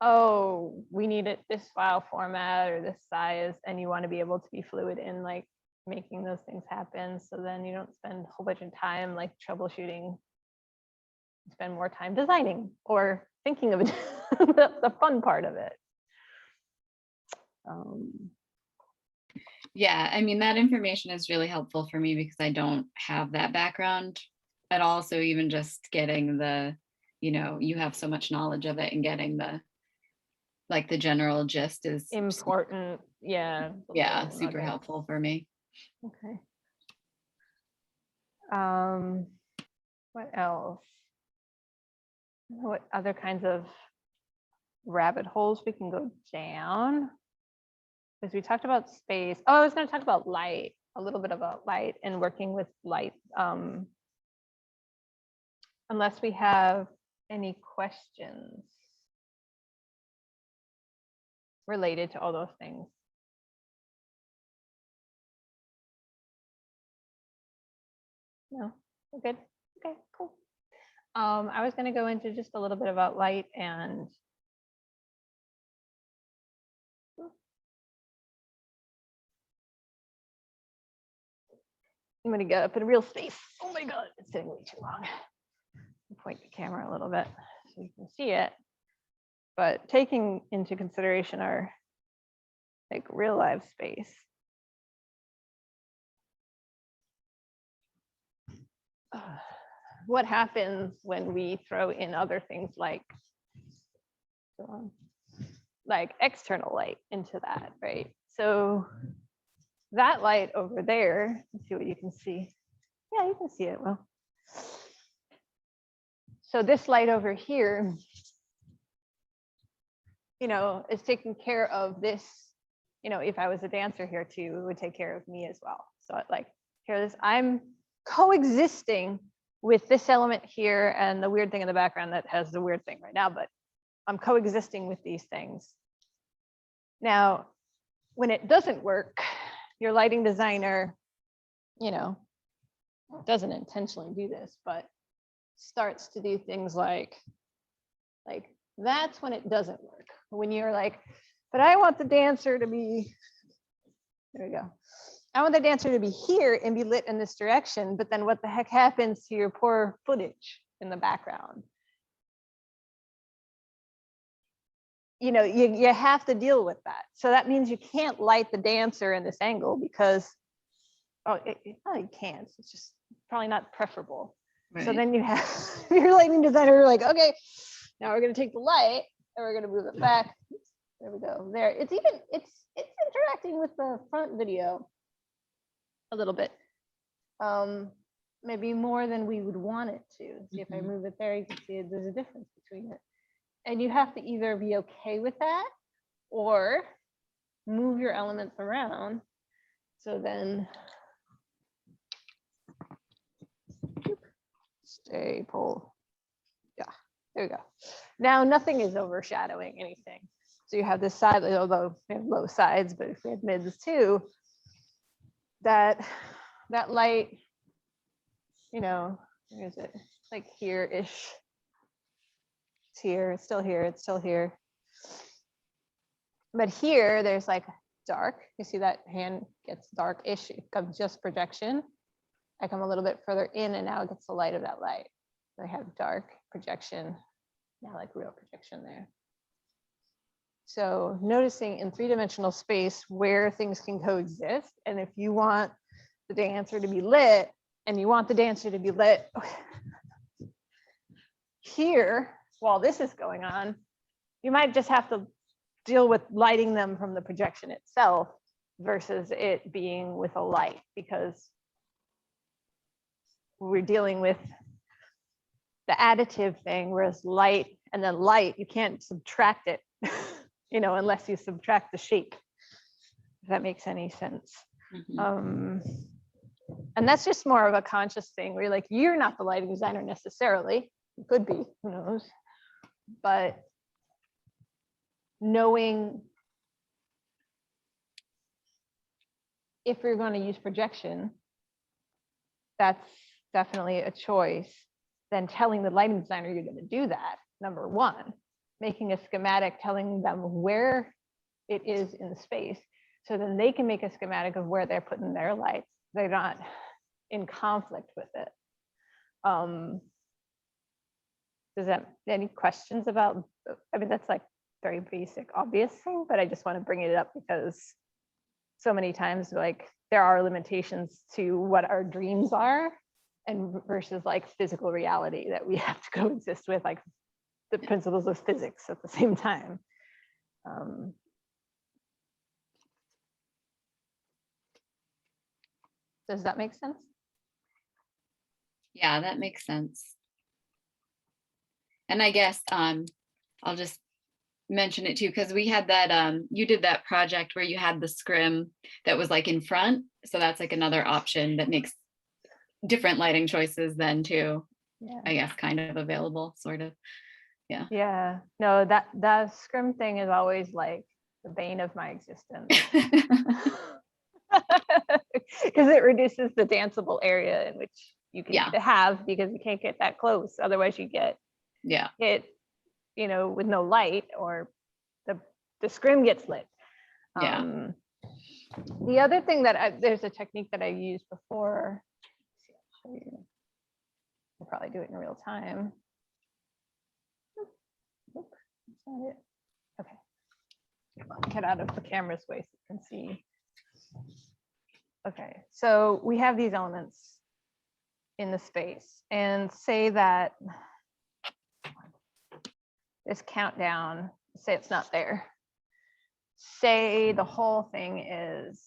oh, we need it this file format or this size, and you want to be able to be fluid in like making those things happen. So then you don't spend a whole bunch of time like troubleshooting, spend more time designing or thinking of it. That's the fun part of it. Yeah, I mean, that information is really helpful for me because I don't have that background at all. So even just getting the, you know, you have so much knowledge of it, and getting the, like the general gist is important. Yeah. Yeah, super helpful for me. Okay. What else? What other kinds of rabbit holes we can go down? Because we talked about space. Oh, I was going to talk about light, a little bit about light and working with light. Unless we have any questions related to all those things. No, we're good. Okay, cool. I was going to go into just a little bit about light, and I'm going to get up in real space. Oh my God, it's sitting way too long. I'll point the camera a little bit so you can see it. But taking into consideration our like real life space. What happens when we throw in other things like external light into that, right? So that light over there, let's see what you can see. Yeah, you can see it well. So this light over here, you know, is taking care of this. You know, if I was a dancer here too, it would take care of me as well. So like here, this, I'm coexisting with this element here and the weird thing in the background that has the weird thing right now, but I'm coexisting with these things. Now, when it doesn't work, your lighting designer, you know, doesn't intentionally do this, but starts to do things like that's when it doesn't work. When you're like, but I want the dancer to be, there we go. I want the dancer to be here and be lit in this direction, but then what the heck happens to your poor footage in the background? you know, you have to deal with that. So that means you can't light the dancer in this angle because, you can't. It's just probably not preferable. So Right. then you have your lighting designer, you're like, okay, now we're going to take the light and we're going to move it back. There we go. There. It's interacting with the front video a little bit. Maybe more than we would want it to. See, if I move it there, you can see there's a difference between it. And you have to either be okay with that or move your elements around. So then stay pull. Yeah, there we go. Now nothing is overshadowing anything. So you have this side, although we have low sides, but if we had mids too, that light, you know, where is it? Like here-ish. It's here, it's still here, it's still here. But here, there's like dark. You see that hand gets dark-ish. It comes just projection. I come a little bit further in and now it gets the light of that light. So I have dark projection, now like real projection there. So noticing in three-dimensional space where things can coexist. And if you want the dancer to be lit and you want the dancer to be lit here while this is going on, you might just have to deal with lighting them from the projection itself versus it being with a light, because we're dealing with the additive thing, whereas light and then light, you can't subtract it, you know, unless you subtract the shape, if that makes any sense. And that's just more of a conscious thing where you're like, you're not the lighting designer necessarily. You could be, who knows? But knowing if you're going to use projection, that's definitely a choice. Then telling the lighting designer you're going to do that, number one, making a schematic telling them where it is in the space, so then they can make a schematic of where they're putting their lights. They're not in conflict with it. Does that, any questions about, I mean, that's like very basic, obvious thing, but I just want to bring it up because so many times, like, there are limitations to what our dreams are and versus like physical reality that we have to coexist with, like the principles of physics at the same time. Does that make sense? Yeah, that makes sense. And I guess I'll just mention it too, because we had that, you did that project where you had the scrim that was like in front. So that's like another option that makes different lighting choices then too, Yeah. I guess, kind of available, sort of. Yeah. Yeah. No, that scrim thing is always like the bane of my existence. Because it reduces the danceable area in which you can have, because you can't get that close. Otherwise you get hit, you know, with no light, or the scrim gets lit. The other thing that there's a technique that I used before. I'll probably do it in real time. That's not it. Okay. Get out of the camera's way so you can see. Okay, so we have these elements in the space, and say that this countdown, say it's not there. Say the whole thing is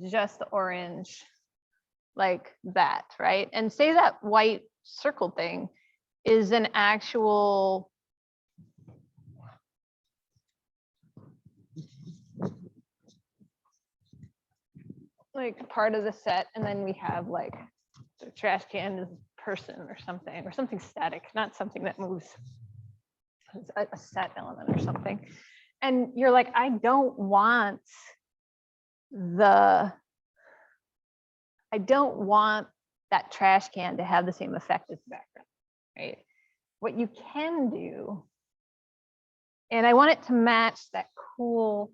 just the orange, like that, right? And say that white circle thing is an actual like part of the set, and then we have like the trash can is a person or something static, not something that moves. It's a set element or something. And you're like, I don't want that trash can to have the same effect as the background, right? What you can do, and I want it to match that cool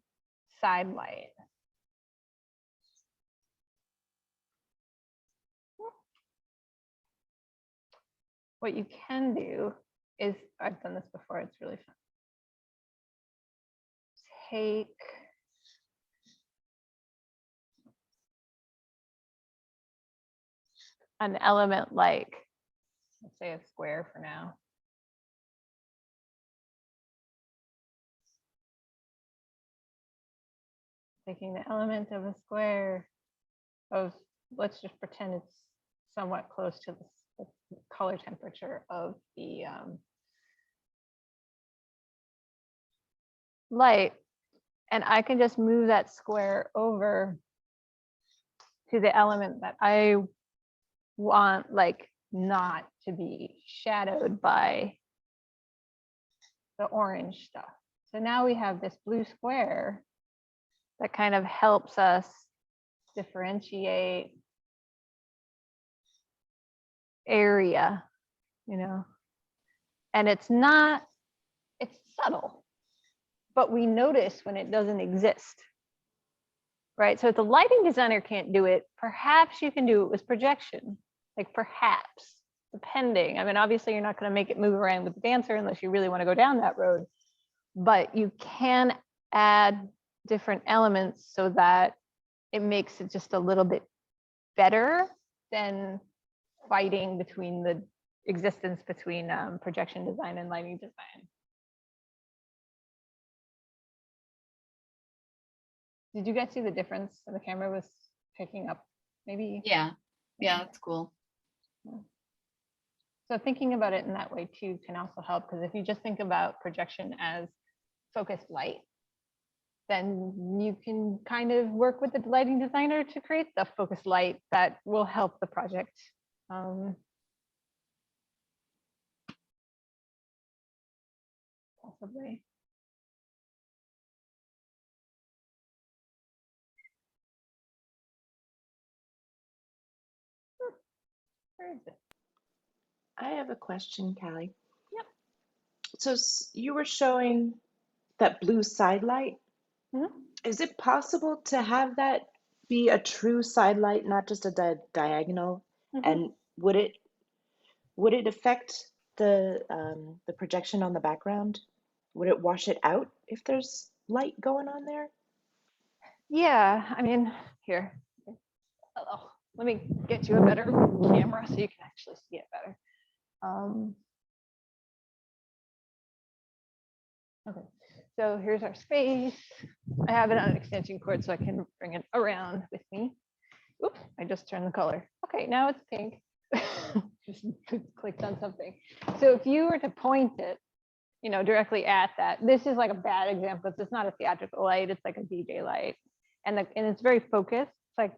side light. What you can do is, I've done this before, it's really fun. Take an element like, let's say a square for now. Taking the element of a square of, let's just pretend it's somewhat close to the color temperature of the light. And I can just move that square over to the element that I want, like, not to be shadowed by the orange stuff. So now we have this blue square that kind of helps us differentiate area, you know, and it's subtle, but we notice when it doesn't exist, right? So if the lighting designer can't do it, perhaps you can do it with projection, like perhaps, depending. I mean, obviously you're not going to make it move around with the dancer unless you really want to go down that road, but you can add different elements so that it makes it just a little bit better than fighting between the existence between projection design and lighting design. Did you guys see the difference the camera was picking up? Maybe. Yeah, that's cool. So thinking about it in that way too can also help, because if you just think about projection as focused light, then you can kind of work with the lighting designer to create the focused light that will help the project. Possibly. Where is it? I have a question, Callie. Yep. So you were showing that blue side light. Mhm. Is it possible to have that be a true side light, not just a diagonal? Mhm. And would it affect the projection on the background? Would it wash it out if there's light going on there? Yeah, I mean, here. Oh, let me get you a better camera so you can actually see it better. Okay, so here's our space. I have it on an extension cord so I can bring it around with me. Oops, I just turned the color. Okay, now it's pink. Just clicked on something. So if you were to point it, you know, directly at that, this is like a bad example. It's not a theatrical light, it's like a DJ light. And it's very focused. It's like,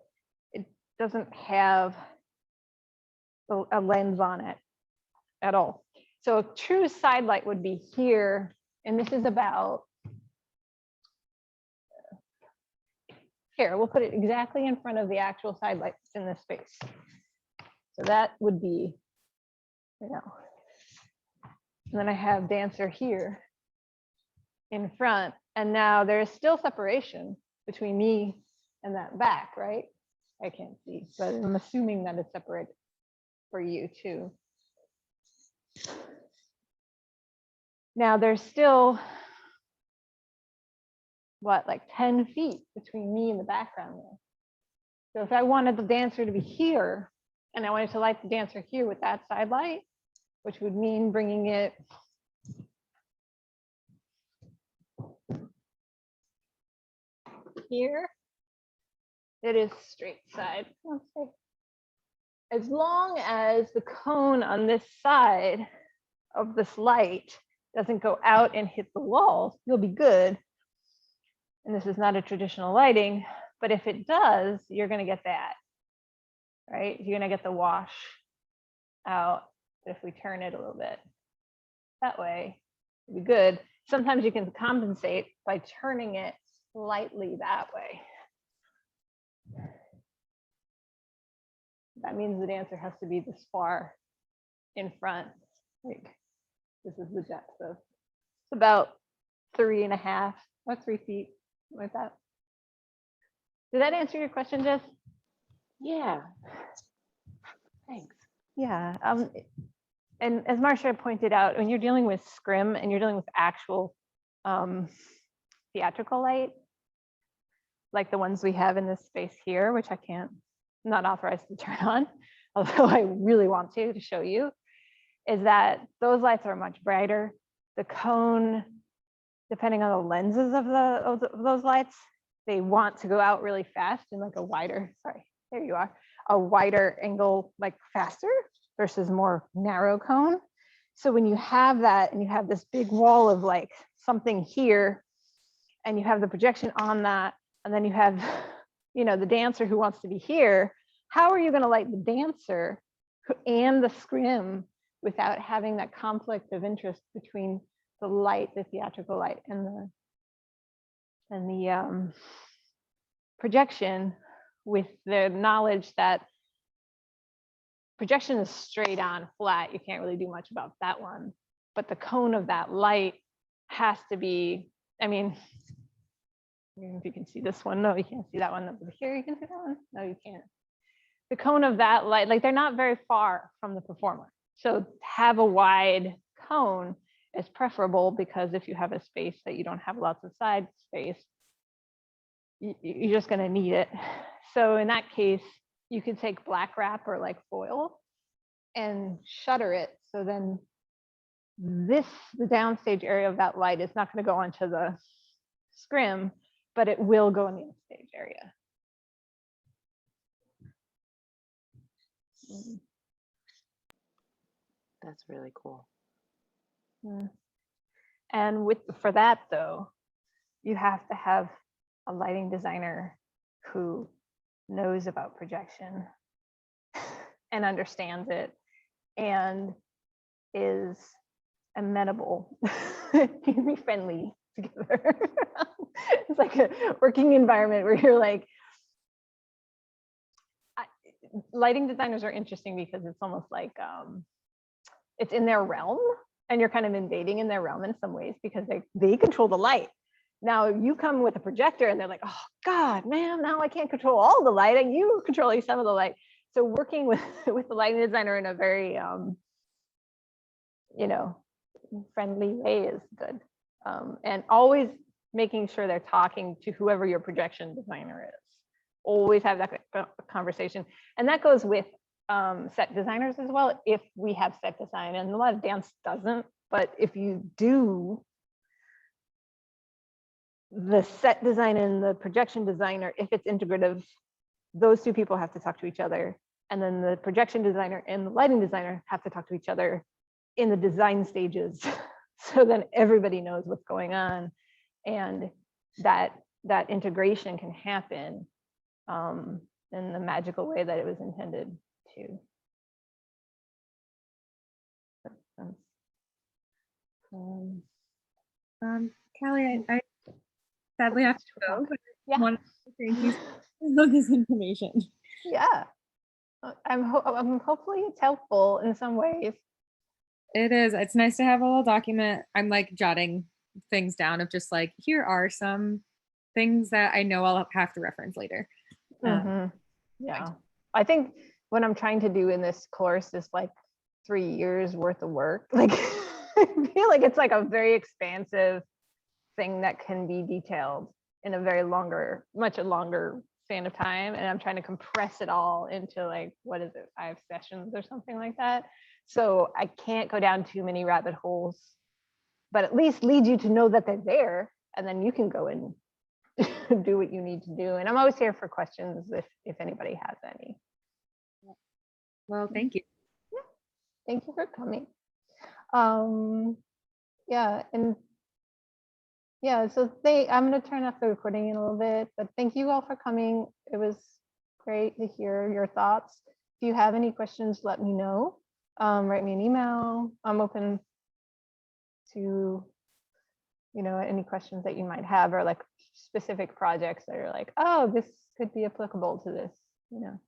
it doesn't have a lens on it at all. So a true side light would be here. And this is about, here, we'll put it exactly in front of the actual side lights in this space. So that would be, you know, and then I have dancer here in front. And now there's still separation between me and that back, right? I can't see, but I'm assuming that it's separated for you too. Now there's still, what, like 10 feet between me and the background there. So if I wanted the dancer to be here, and I wanted to light the dancer here with that side light, which would mean bringing it here, it is straight side. As long as the cone on this side of this light doesn't go out and hit the walls, you'll be good. And this is not a traditional lighting, but if it does, you're going to get that, right? You're going to get the wash out. But if we turn it a little bit that way, it'll be good. Sometimes you can compensate by turning it slightly that way. That means the dancer has to be this far in front. Like, this is the depth of, it's about 3.5 or 3 feet, like that. Did that answer your question, Jess? Yeah. Thanks. Yeah. And as Marcia pointed out, when you're dealing with scrim and you're dealing with actual theatrical light, like the ones we have in this space here, which I can't, not authorized to turn on, although I really want to show you, is that those lights are much brighter. The cone, depending on the lenses of those lights, they want to go out really fast in like a wider, sorry, there you are, a wider angle, like faster versus more narrow cone. So when you have that and you have this big wall of like something here, and you have the projection on that, and then you have, you know, the dancer who wants to be here, how are you going to light the dancer and the scrim without having that conflict of interest between the light, the theatrical light, and the projection, with the knowledge that projection is straight on, flat, you can't really do much about that one, but the cone of that light has to be, I mean, if you can see this one, no, you can't see that one over here, you can see that one, no, you can't. The cone of that light, like they're not very far from the performer. So have a wide cone is preferable, because if you have a space that you don't have lots of side space, you're just going to need it. So in that case, you can take black wrap or like foil and shutter it. So then the downstage area of that light is not going to go onto the scrim, but it will go in the upstage area. That's really cool. And for that though, you have to have a lighting designer who knows about projection and understands it and is amenable to be friendly together. It's like a working environment where you're like, lighting designers are interesting because it's almost like it's in their realm, and you're kind of invading in their realm in some ways, because they control the light. Now you come with a projector and they're like, oh God, man, now I can't control all the light and you controlling some of the light. So working with the lighting designer in a very you know, friendly way is good. And always making sure they're talking to whoever your projection designer is. Always have that conversation. And that goes with set designers as well, if we have set design, and a lot of dance doesn't, but if you do, the set design and the projection designer, if it's integrative, those two people have to talk to each other, and then the projection designer and the lighting designer have to talk to each other in the design stages, so then everybody knows what's going on, and that integration can happen in the magical way that it was intended to. Callie, I sadly have to go, but I Yeah. wanted to thank you for this information. Yeah. I'm hopefully it's helpful in some ways. It is. It's nice to have a little document. I'm like jotting things down of just like, here are some things that I know I'll have to reference later. Yeah. I think what I'm trying to do in this course is like 3 years worth of work. Like I feel like it's like a very expansive thing that can be detailed in a very much longer span of time. And I'm trying to compress it all into like, what is it, 5 sessions or something like that. So I can't go down too many rabbit holes, but at least lead you to know that they're there, and then you can go and do what you need to do. And I'm always here for questions if anybody has any. Well, thank you. Yeah. Thank you for coming. Yeah, and yeah, so I'm going to turn off the recording in a little bit, but thank you all for coming. It was great to hear your thoughts. If you have any questions, let me know. Write me an email. I'm open to, you know, any questions that you might have, or like specific projects that are like, oh, this could be applicable to this, you know.